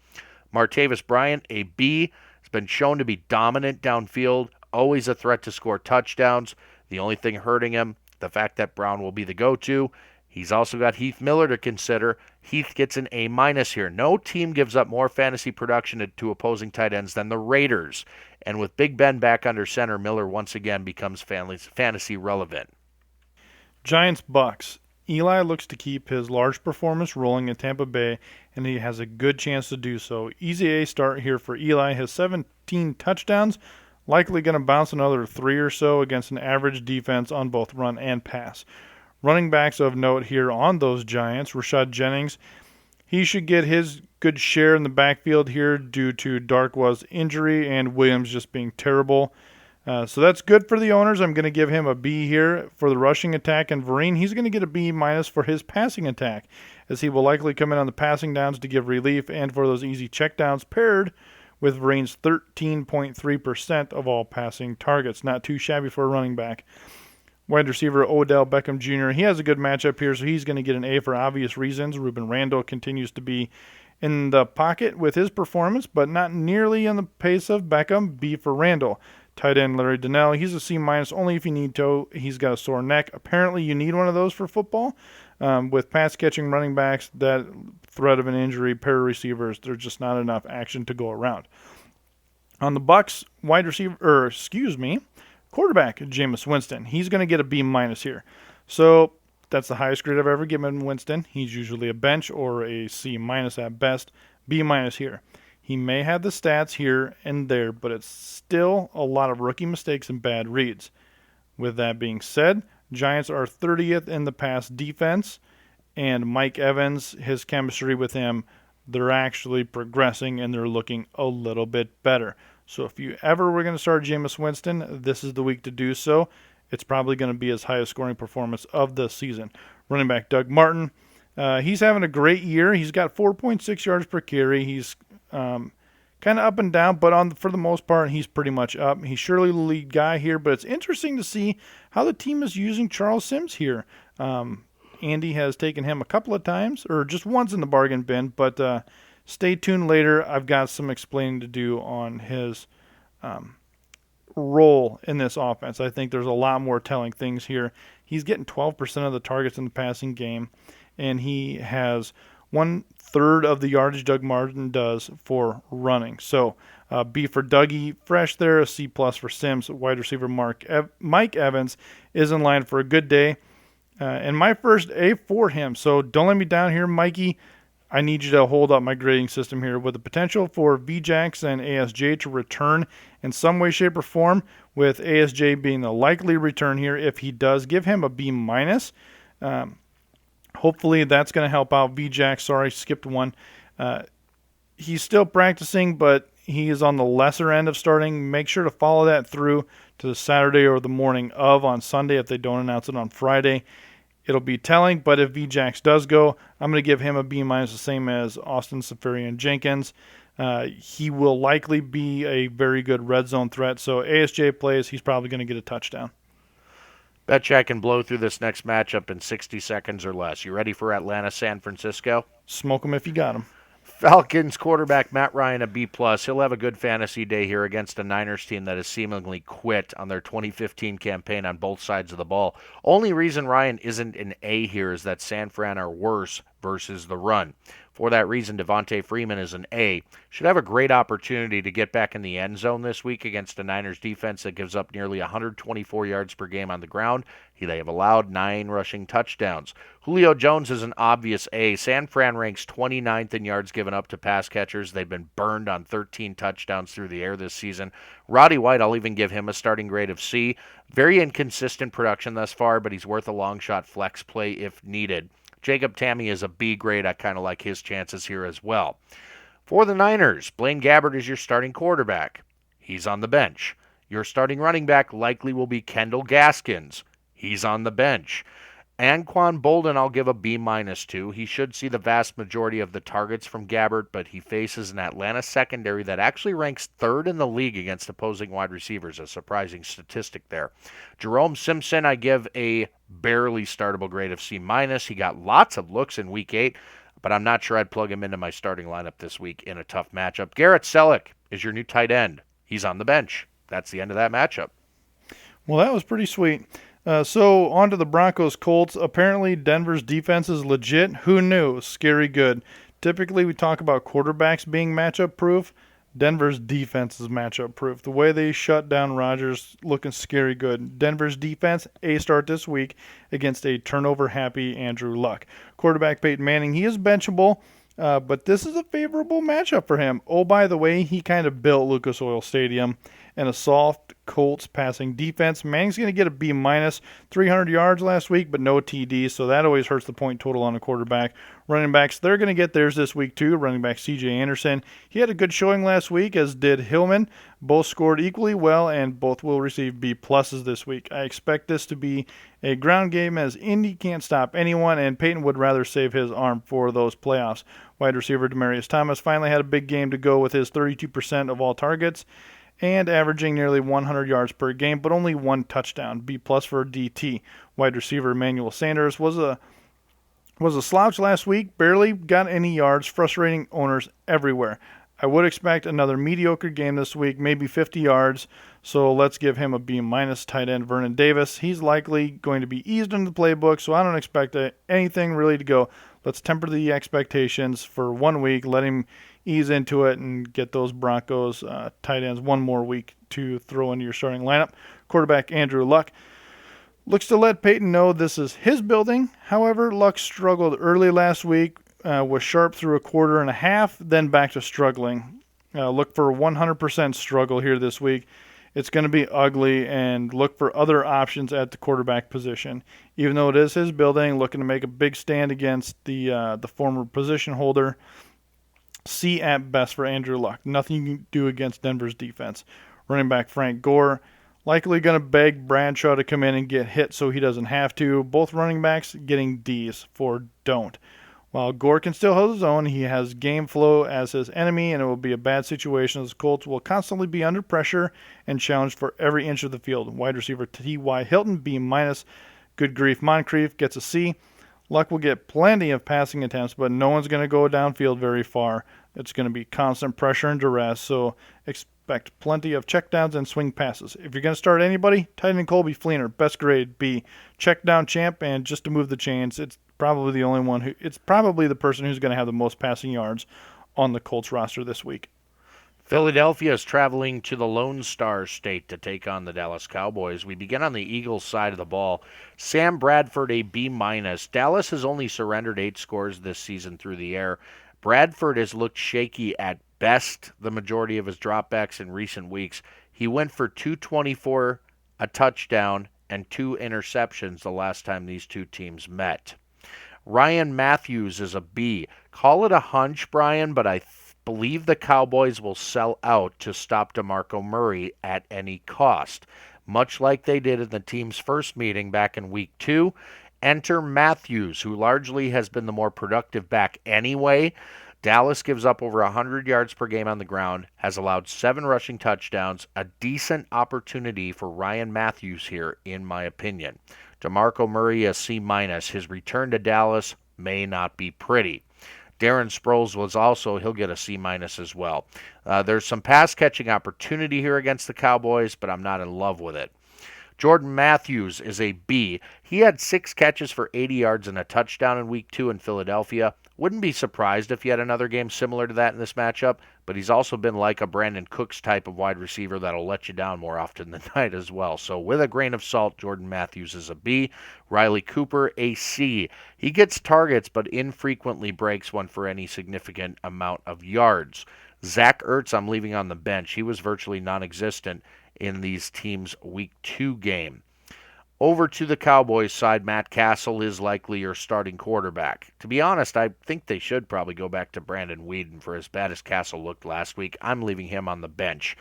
Martavis Bryant, a B, has been shown to be dominant downfield, always a threat to score touchdowns. The only thing hurting him, the fact that Brown will be the go-to. He's also got Heath Miller to consider. Heath gets an A- here. No team gives up more fantasy production to opposing tight ends than the Raiders. And with Big Ben back under center, Miller once again becomes fantasy relevant. Giants-Bucks. Eli looks to keep his large performance rolling in Tampa Bay, and he has a good chance to do so. Easy A start here for Eli. His 17 touchdowns, likely going to bounce another 3 or so against an average defense on both run and pass. Running backs of note here on those Giants, Rashad Jennings. He should get his good share in the backfield here due to Darkwa's injury and Williams just being terrible. So that's good for the owners. I'm going to give him a B here for the rushing attack. And Vernon, he's going to get a B- for his passing attack, as he will likely come in on the passing downs to give relief and for those easy checkdowns paired with Verron's 13.3% of all passing targets. Not too shabby for a running back. Wide receiver Odell Beckham Jr., he has a good matchup here, so he's going to get an A for obvious reasons. Ruben Randall continues to be in the pocket with his performance, but not nearly on the pace of Beckham. B for Randall. Tight end Larry Donnell, he's a C- only if you need to. He's got a sore neck. Apparently you need one of those for football. With pass-catching running backs, that threat of an injury, pair of receivers, there's just not enough action to go around. On the Bucks, quarterback Jameis Winston. He's going to get a B- here. So that's the highest grade I've ever given Winston. He's usually a bench or a C- at best. B- here. He may have the stats here and there, but it's still a lot of rookie mistakes and bad reads. With that being said, Giants are 30th in the pass defense, and Mike Evans, his chemistry with him, they're actually progressing and they're looking a little bit better. So if you ever were going to start Jameis Winston, this is the week to do so. It's probably going to be his highest scoring performance of the season. Running back Doug Martin, he's having a great year. He's got 4.6 yards per carry. He's kind of up and down, but for the most part, he's pretty much up. He's surely the lead guy here, but it's interesting to see how the team is using Charles Sims here. Andy has taken him a couple of times, or just once in the bargain bin, but stay tuned later. I've got some explaining to do on his role in this offense. I think there's a lot more telling things here. He's getting 12% of the targets in the passing game, and he has 1/3 of the yardage Doug Martin does for running. So B for Dougie, fresh there. A C+ for Sims. Wide receiver Mike Evans is in line for a good day. And my first A for him. So don't let me down here, Mikey. I need you to hold up my grading system here with the potential for VJax and ASJ to return in some way, shape, or form, with ASJ being the likely return here. If he does, give him a B-. Hopefully that's going to help out VJax. Sorry, skipped one. He's still practicing, but he is on the lesser end of starting. Make sure to follow that through to the Saturday or the morning of on Sunday if they don't announce it on Friday. It'll be telling, but if VJax does go, I'm going to give him a B-, the same as Austin Seferian-Jenkins. He will likely be a very good red zone threat, so ASJ plays, he's probably going to get a touchdown. Betcha I can blow through this next matchup in 60 seconds or less. You ready for Atlanta, San Francisco? Smoke him if you got him. Falcons quarterback Matt Ryan, a B+. He'll have a good fantasy day here against a Niners team that has seemingly quit on their 2015 campaign on both sides of the ball. Only reason Ryan isn't an A here is that San Fran are worse versus the run. For that reason, Devontae Freeman is an A. Should have a great opportunity to get back in the end zone this week against a Niners defense that gives up nearly 124 yards per game on the ground. They have allowed 9 rushing touchdowns. Julio Jones is an obvious A. San Fran ranks 29th in yards given up to pass catchers. They've been burned on 13 touchdowns through the air this season. Roddy White, I'll even give him a starting grade of C. Very inconsistent production thus far, but he's worth a long shot flex play if needed. Jacob Tamme is a B grade. I kind of like his chances here as well. For the Niners, Blaine Gabbert is your starting quarterback. He's on the bench. Your starting running back likely will be Kendall Gaskins. He's on the bench. Anquan Bolden, I'll give a B- to. He should see the vast majority of the targets from Gabbert, but he faces an Atlanta secondary that actually ranks 3rd in the league against opposing wide receivers, a surprising statistic there. Jerome Simpson, I give a barely startable grade of C-. He got lots of looks in Week 8, but I'm not sure I'd plug him into my starting lineup this week in a tough matchup. Garrett Selleck is your new tight end. He's on the bench. That's the end of that matchup. Well, that was pretty sweet. So on to the Broncos Colts. Apparently Denver's defense is legit. Who knew? Scary good. Typically we talk about quarterbacks being matchup proof. Denver's defense is matchup proof. The way they shut down Rodgers, looking scary good. Denver's defense, A start this week against a turnover happy Andrew Luck. Quarterback Peyton Manning, he is benchable, but this is a favorable matchup for him. Oh, by the way, he kind of built Lucas Oil Stadium and a soft Colts passing defense. Manning's going to get a B-, 300 yards last week, but no TD, so that always hurts the point total on a quarterback. Running backs, they're going to get theirs this week too. Running back C.J. Anderson, he had a good showing last week, as did Hillman. Both scored equally well, and both will receive B+ this week. I expect this to be a ground game, as Indy can't stop anyone, and Peyton would rather save his arm for those playoffs. Wide receiver Demaryius Thomas finally had a big game to go with his 32% of all targets, and averaging nearly 100 yards per game, but only 1 touchdown. B+ for DT. Wide receiver Emmanuel Sanders was a slouch last week, barely got any yards, frustrating owners everywhere. I would expect another mediocre game this week, maybe 50 yards, so let's give him a B-. Tight end Vernon Davis. He's likely going to be eased into the playbook, so I don't expect anything really to go. Let's temper the expectations for 1 week, let him ease into it and get those Broncos tight ends 1 more week to throw into your starting lineup. Quarterback Andrew Luck looks to let Peyton know this is his building. However, Luck struggled early last week, was sharp through a quarter and a half, then back to struggling. Look for 100% struggle here this week. It's going to be ugly, and look for other options at the quarterback position. Even though it is his building, looking to make a big stand against the former position holder. C at best for Andrew Luck. Nothing you can do against Denver's defense. Running back Frank Gore, likely going to beg Bradshaw to come in and get hit so he doesn't have to. Both running backs getting D's for don't. While Gore can still hold his own, he has game flow as his enemy, and it will be a bad situation as the Colts will constantly be under pressure and challenged for every inch of the field. Wide receiver T.Y. Hilton, B-. Good grief, Moncrief gets a C. Luck will get plenty of passing attempts, but no one's going to go downfield very far. It's going to be constant pressure and duress, so expect plenty of checkdowns and swing passes. If you're going to start anybody, tight end Colby Fleener, best grade B. Check down champ, and just to move the chains, it's probably the person who's going to have the most passing yards on the Colts roster this week. Philadelphia is traveling to the Lone Star State to take on the Dallas Cowboys. We begin on the Eagles side of the ball. Sam Bradford, a B-. Dallas has only surrendered 8 scores this season through the air. Bradford has looked shaky at best the majority of his dropbacks in recent weeks. He went for 224, a touchdown, and 2 interceptions the last time these two teams met. Ryan Matthews is a B. Call it a hunch, Brian, but I believe the Cowboys will sell out to stop DeMarco Murray at any cost, much like they did in the team's first meeting back in Week 2. Enter Matthews, who largely has been the more productive back anyway. Dallas gives up over 100 yards per game on the ground, has allowed 7 rushing touchdowns, a decent opportunity for Ryan Matthews here, in my opinion. DeMarco Murray a C-. His return to Dallas may not be pretty. Darren Sproles he'll get a C- as well. There's some pass-catching opportunity here against the Cowboys, but I'm not in love with it. Jordan Matthews is a B. He had 6 catches for 80 yards and a touchdown in Week 2 in Philadelphia. Wouldn't be surprised if he had another game similar to that in this matchup, but he's also been like a Brandon Cooks type of wide receiver that'll let you down more often than not as well. So with a grain of salt, Jordan Matthews is a B. Riley Cooper, a C. He gets targets, but infrequently breaks one for any significant amount of yards. Zach Ertz, I'm leaving on the bench. He was virtually non-existent in these teams' Week 2 game. Over to the Cowboys side, Matt Castle is likely your starting quarterback. To be honest, I think they should probably go back to Brandon Weeden for as bad as Castle looked last week. I'm leaving him on the bench.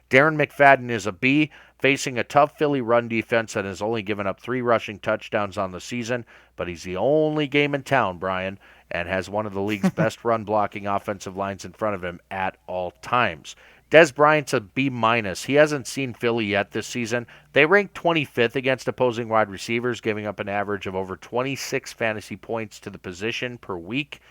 Darren McFadden is a B, facing a tough Philly run defense that has only given up 3 rushing touchdowns on the season, but he's the only game in town, Brian, and has one of the league's best run-blocking offensive lines in front of him at all times. Des Bryant's a B-. He hasn't seen Philly yet this season. They rank 25th against opposing wide receivers, giving up an average of over 26 fantasy points to the position per week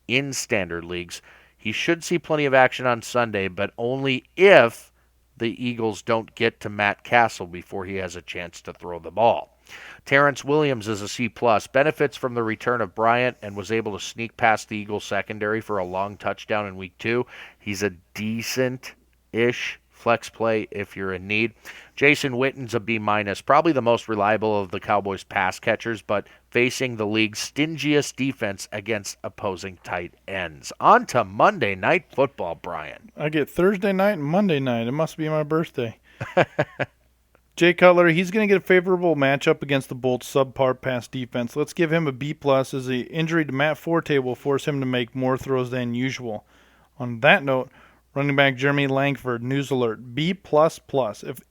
in standard leagues. He should see plenty of action on Sunday, but only if the Eagles don't get to Matt Castle before he has a chance to throw the ball. Terrence Williams is a C+, benefits from the return of Bryant and was able to sneak past the Eagles secondary for a long touchdown in Week 2. He's a decent-ish flex play if you're in need. Jason Witten's a B-, probably the most reliable of the Cowboys pass catchers, but facing the league's stingiest defense against opposing tight ends. On to Monday Night Football, Brian. I get Thursday night and Monday night. It must be my birthday. Jay Cutler, he's going to get a favorable matchup against the Bolts' subpar pass defense. Let's give him a B+, as the injury to Matt Forte will force him to make more throws than usual. On that note, running back Jeremy Langford, news alert, B++,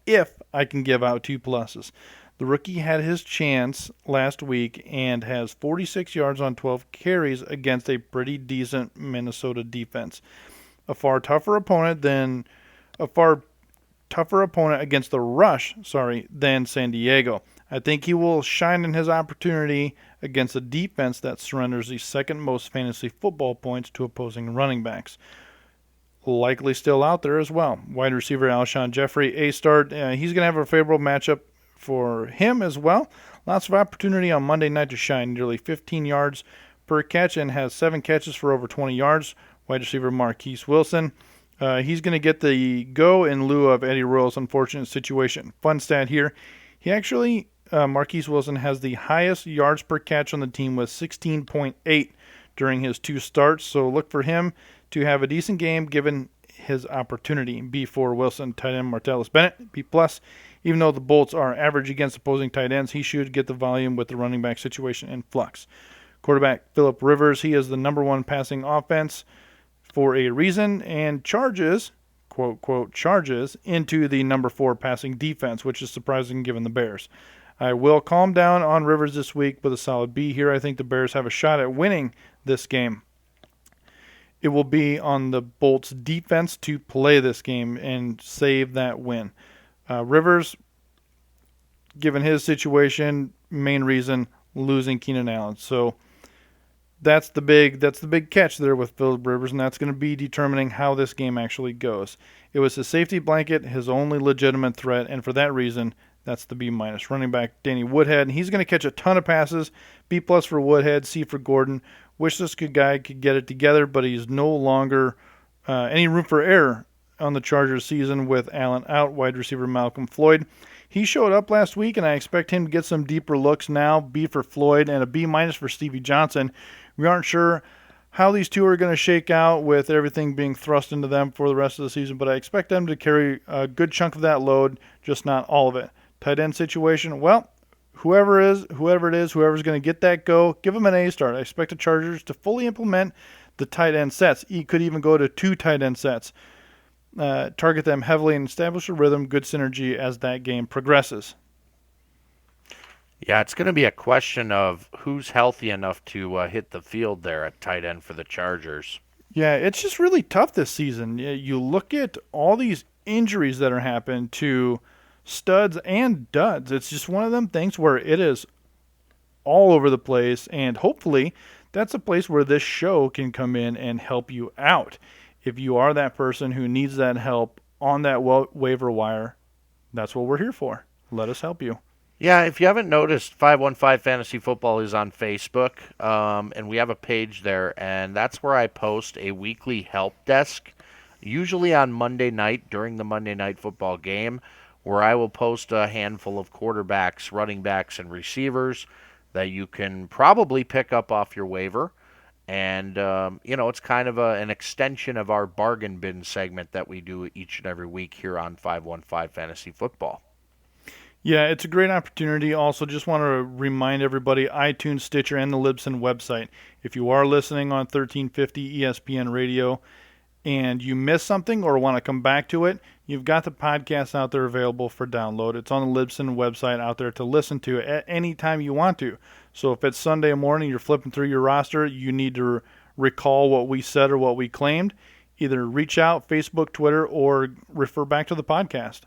if I can give out 2 pluses. The rookie had his chance last week and has 46 yards on 12 carries against a pretty decent Minnesota defense. A far tougher opponent against the rush, than San Diego. I think he will shine in his opportunity against a defense that surrenders the second most fantasy football points to opposing running backs. Likely still out there as well. Wide receiver Alshon Jeffrey, A start. He's going to have a favorable matchup for him as well. Lots of opportunity on Monday night to shine. Nearly 15 yards per catch and has 7 catches for over 20 yards. Wide receiver Marquise Wilson. He's going to get the go in lieu of Eddie Royal's unfortunate situation. Fun stat here. He actually, Marquise Wilson, has the highest yards per catch on the team with 16.8 during his 2 starts. So look for him to have a decent game given his opportunity. B for Wilson. Tight end Martellus Bennett, B+. Even though the Bolts are average against opposing tight ends, he should get the volume with the running back situation in flux. Quarterback Phillip Rivers, he is the number 1 passing offense for a reason, and charges, quote, quote, charges into the number 4 passing defense, which is surprising given the Bears. I will calm down on Rivers this week with a solid B here. I think the Bears have a shot at winning this game. It will be on the Bolts defense to play this game and save that win. Rivers, given his situation, main reason, losing Keenan Allen. So that's the big catch there with Phillip Rivers, and that's going to be determining how this game actually goes. It was his safety blanket, his only legitimate threat, and for that reason, that's the B-. Running back Danny Woodhead, he's going to catch a ton of passes. B+ for Woodhead, C for Gordon. Wish this guy could get it together, but he's no longer any room for error on the Chargers season with Allen out. Wide receiver Malcolm Floyd, he showed up last week, and I expect him to get some deeper looks now. B for Floyd and a B- for Stevie Johnson. We aren't sure how these two are going to shake out with everything being thrust into them for the rest of the season, but I expect them to carry a good chunk of that load, just not all of it. Tight end situation, well, whoever's going to get that go, give them an A start. I expect the Chargers to fully implement the tight end sets. You could even go to 2 tight end sets. Target them heavily and establish a rhythm, good synergy as that game progresses. Yeah, it's going to be a question of who's healthy enough to hit the field there at tight end for the Chargers. Yeah, it's just really tough this season. You look at all these injuries that are happening to studs and duds. It's just one of them things where it is all over the place, and hopefully that's a place where this show can come in and help you out. If you are that person who needs that help on that waiver wire, that's what we're here for. Let us help you. Yeah, if you haven't noticed, 515 Fantasy Football is on Facebook, and we have a page there, and that's where I post a weekly help desk, usually on Monday night during the Monday Night Football game, where I will post a handful of quarterbacks, running backs, and receivers that you can probably pick up off your waiver. And, it's kind of an extension of our bargain bin segment that we do each and every week here on 515 Fantasy Football. Yeah, it's a great opportunity. Also, just want to remind everybody, iTunes, Stitcher, and the Libsyn website. If you are listening on 1350 ESPN Radio and you missed something or want to come back to it, you've got the podcast out there available for download. It's on the Libsyn website out there to listen to at any time you want to. So if it's Sunday morning, you're flipping through your roster, you need to recall what we said or what we claimed, either reach out, Facebook, Twitter, or refer back to the podcast.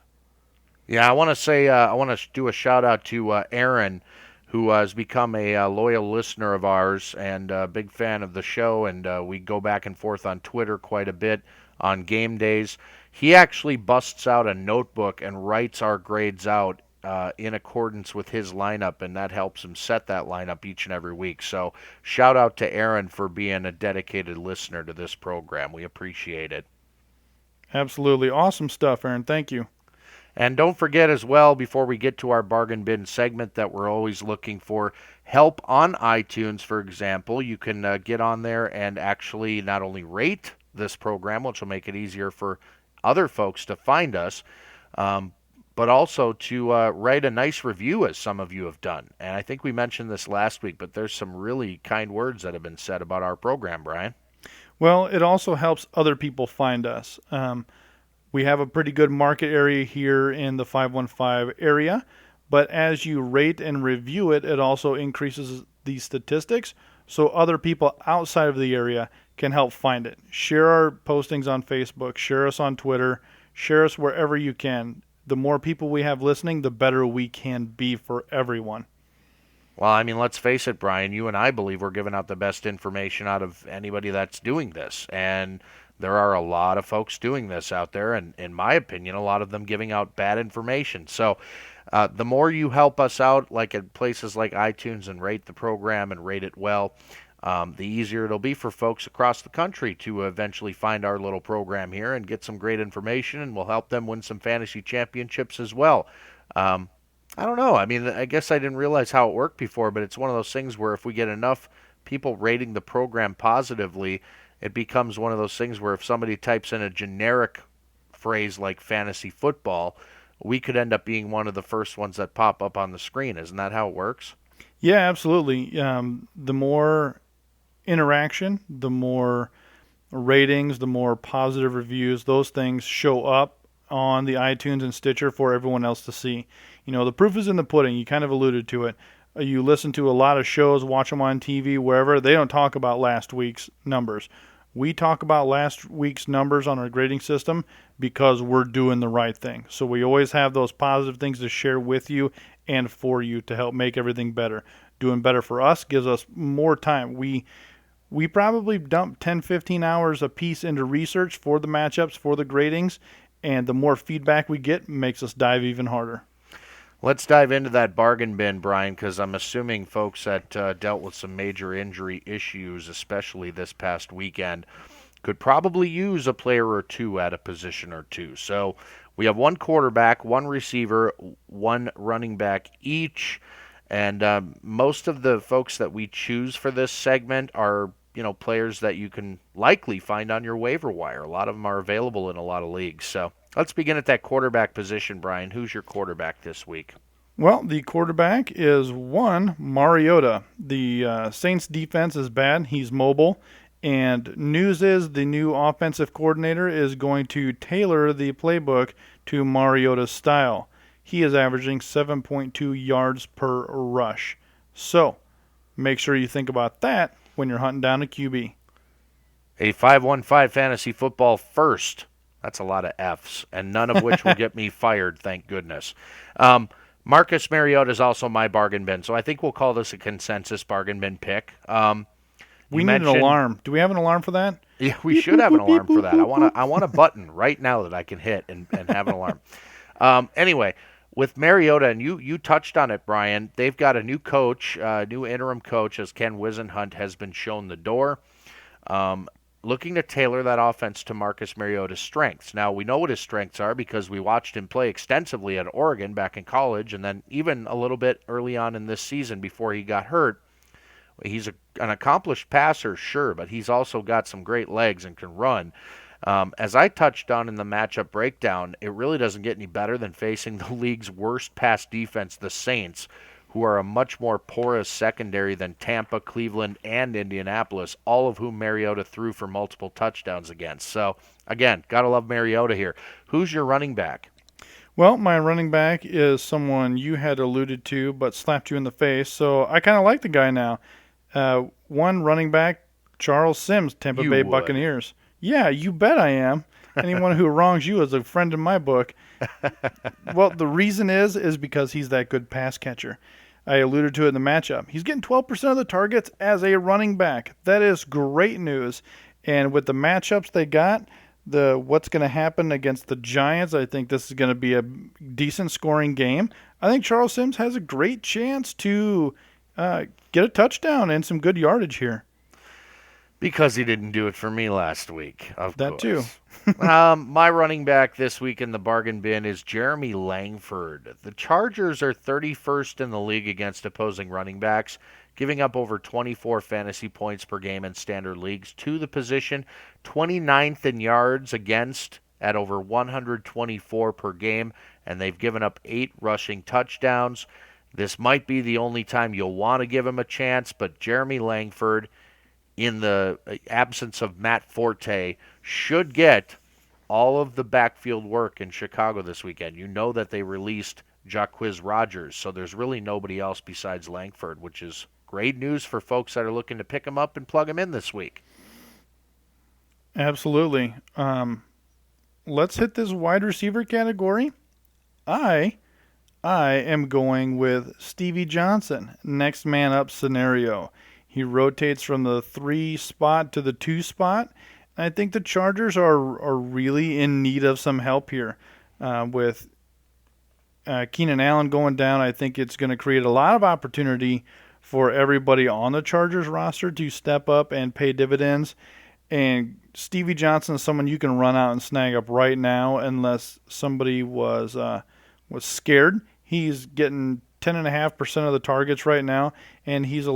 Yeah, I want to do a shout out to Aaron, who has become a loyal listener of ours and a big fan of the show, and we go back and forth on Twitter quite a bit on game days. He actually busts out a notebook and writes our grades out in accordance with his lineup, and that helps him set that lineup each and every week. So shout out to Aaron for being a dedicated listener to this program. We appreciate it. Absolutely. Awesome stuff, Aaron. Thank you. And don't forget as well, before we get to our bargain bin segment, that we're always looking for help on iTunes, for example. You can get on there and actually not only rate this program, which will make it easier for other folks to find us, but also to write a nice review, as some of you have done. And I think we mentioned this last week, but there's some really kind words that have been said about our program, Brian. Well, it also helps other people find us. We have a pretty good market area here in the 515 area, but as you rate and review it, it also increases the statistics so other people outside of the area can help find it. Share our postings on Facebook, share us on Twitter, share us wherever you can. The more people we have listening, the better we can be for everyone. Well, I mean, let's face it, Brian, you and I believe we're giving out the best information out of anybody that's doing this, and there are a lot of folks doing this out there, and in my opinion, a lot of them giving out bad information. So the more you help us out, like at places like iTunes, and rate the program and rate it well, the easier it'll be for folks across the country to eventually find our little program here and get some great information, and we'll help them win some fantasy championships as well. I don't know. I mean, I guess I didn't realize how it worked before, but it's one of those things where if we get enough people rating the program positively, it becomes one of those things where if somebody types in a generic phrase like fantasy football, we could end up being one of the first ones that pop up on the screen. Isn't that how it works? Yeah, absolutely. The more interaction, the more ratings, the more positive reviews, those things show up on the iTunes and Stitcher for everyone else to see. You know, the proof is in the pudding. You kind of alluded to it. You listen to a lot of shows, watch them on TV, wherever. They don't talk about last week's numbers. We talk about last week's numbers on our grading system because we're doing the right thing. So we always have those positive things to share with you and for you to help make everything better. Doing better for us gives us more time. We probably dump 10, 15 hours a piece into research for the matchups, for the gradings, and the more feedback we get makes us dive even harder. Let's dive into that bargain bin, Brian, because I'm assuming folks that dealt with some major injury issues, especially this past weekend, could probably use a player or two at a position or two. So we have one quarterback, one receiver, one running back each, and most of the folks that we choose for this segment are, players that you can likely find on your waiver wire. A lot of them are available in a lot of leagues. So let's begin at that quarterback position, Brian. Who's your quarterback this week? Well, the quarterback is Mariota. The Saints defense is bad. He's mobile, And news is the new offensive coordinator is going to tailor the playbook to Mariota's style. He is averaging 7.2 yards per rush. So, make sure you think about that when you're hunting down a QB. A 515 fantasy football first. That's a lot of Fs, and none of which will get me fired, thank goodness. Marcus Mariota is also my bargain bin, so I think we'll call this a consensus bargain bin pick. We need an alarm. Do we have an alarm for that? Yeah, we should have an alarm for that. I want a button right now that I can hit and have an alarm. Anyway, with Mariota, and you touched on it, Brian, they've got a new coach, new interim coach, as Ken Wisenhunt has been shown the door. Looking to tailor that offense to Marcus Mariota's strengths. Now, we know what his strengths are because we watched him play extensively at Oregon back in college, and then even a little bit early on in this season before he got hurt. He's an accomplished passer, sure, but he's also got some great legs and can run. As I touched on in the matchup breakdown, it really doesn't get any better than facing the league's worst pass defense, the Saints, who are a much more porous secondary than Tampa, Cleveland, and Indianapolis, all of whom Mariota threw for multiple touchdowns against. So, again, gotta love Mariota here. Who's your running back? Well, my running back is someone you had alluded to but slapped you in the face, so I kind of like the guy now. One running back, Charles Sims, Tampa Bay Buccaneers. Yeah, you bet I am. Anyone who wrongs you is a friend in my book. Well, the reason is because he's that good pass catcher. I alluded to it in the matchup. He's getting 12% of the targets as a running back. That is great news. And with the matchups they got, what's going to happen against the Giants, I think this is going to be a decent scoring game. I think Charles Sims has a great chance to get a touchdown and some good yardage here. Because he didn't do it for me last week, of course. That too. My running back this week in the bargain bin is Jeremy Langford. The Chargers are 31st in the league against opposing running backs, giving up over 24 fantasy points per game in standard leagues to the position, 29th in yards against at over 124 per game, and they've given up 8 rushing touchdowns. This might be the only time you'll want to give him a chance, but Jeremy Langford, in the absence of Matt Forte, should get all of the backfield work in Chicago this weekend. You know that they released Jacquizz Rodgers, so there's really nobody else besides Langford, which is great news for folks that are looking to pick him up and plug him in this week. Absolutely. Let's hit this wide receiver category. I am going with Stevie Johnson, next man up scenario. He rotates from the 3 spot to the 2 spot. And I think the Chargers are really in need of some help here. With Keenan Allen going down, I think it's going to create a lot of opportunity for everybody on the Chargers roster to step up and pay dividends. And Stevie Johnson is someone you can run out and snag up right now unless somebody was scared. He's getting 10.5% of the targets right now, and he's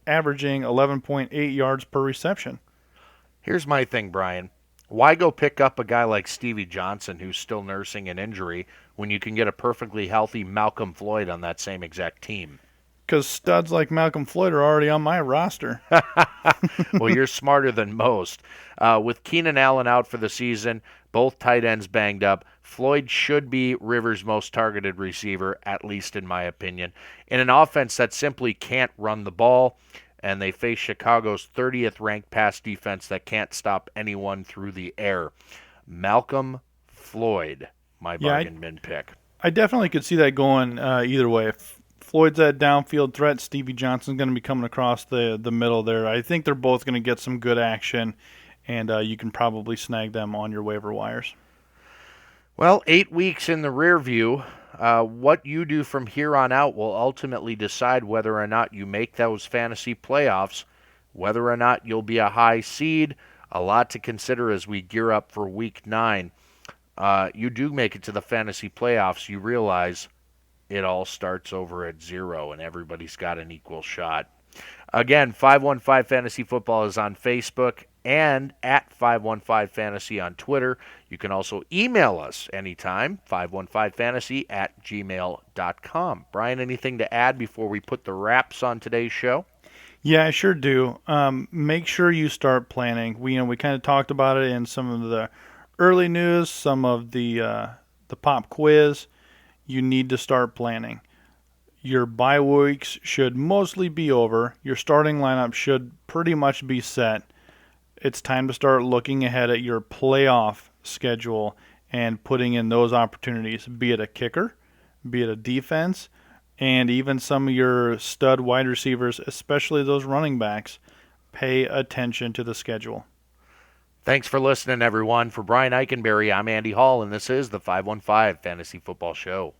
averaging 11.8 yards per reception. Here's my thing, Brian. Why go pick up a guy like Stevie Johnson who's still nursing an injury when you can get a perfectly healthy Malcolm Floyd on that same exact team? Because studs like Malcolm Floyd are already on my roster. Well, you're smarter than most. With Keenan Allen out for the season, both tight ends banged up, Floyd should be Rivers' most targeted receiver, at least in my opinion, in an offense that simply can't run the ball, and they face Chicago's 30th ranked pass defense that can't stop anyone through the air. Malcolm Floyd, my bargain bin pick. I definitely could see that going either way. If Floyd's that downfield threat, Stevie Johnson's going to be coming across the middle there. I think they're both going to get some good action, and you can probably snag them on your waiver wires. Well, 8 weeks in the rear view. What you do from here on out will ultimately decide whether or not you make those fantasy playoffs, whether or not you'll be a high seed. A lot to consider as we gear up for Week 9. You do make it to the fantasy playoffs, you realize it all starts over at 0 and everybody's got an equal shot. Again, 515 Fantasy Football is on Facebook and at 515 Fantasy on Twitter. You can also email us anytime, 515fantasy@gmail.com. Brian, anything to add before we put the wraps on today's show? Yeah, I sure do. Make sure you start planning. We kind of talked about it in some of the early news, some of the pop quiz. You need to start planning. Your bye weeks should mostly be over. Your starting lineup should pretty much be set. It's time to start looking ahead at your playoff schedule and putting in those opportunities, be it a kicker, be it a defense, and even some of your stud wide receivers, especially those running backs. Pay attention to the schedule. Thanks for listening, everyone. For Brian Eikenberry, I'm Andy Hall, and this is the 515 Fantasy Football Show.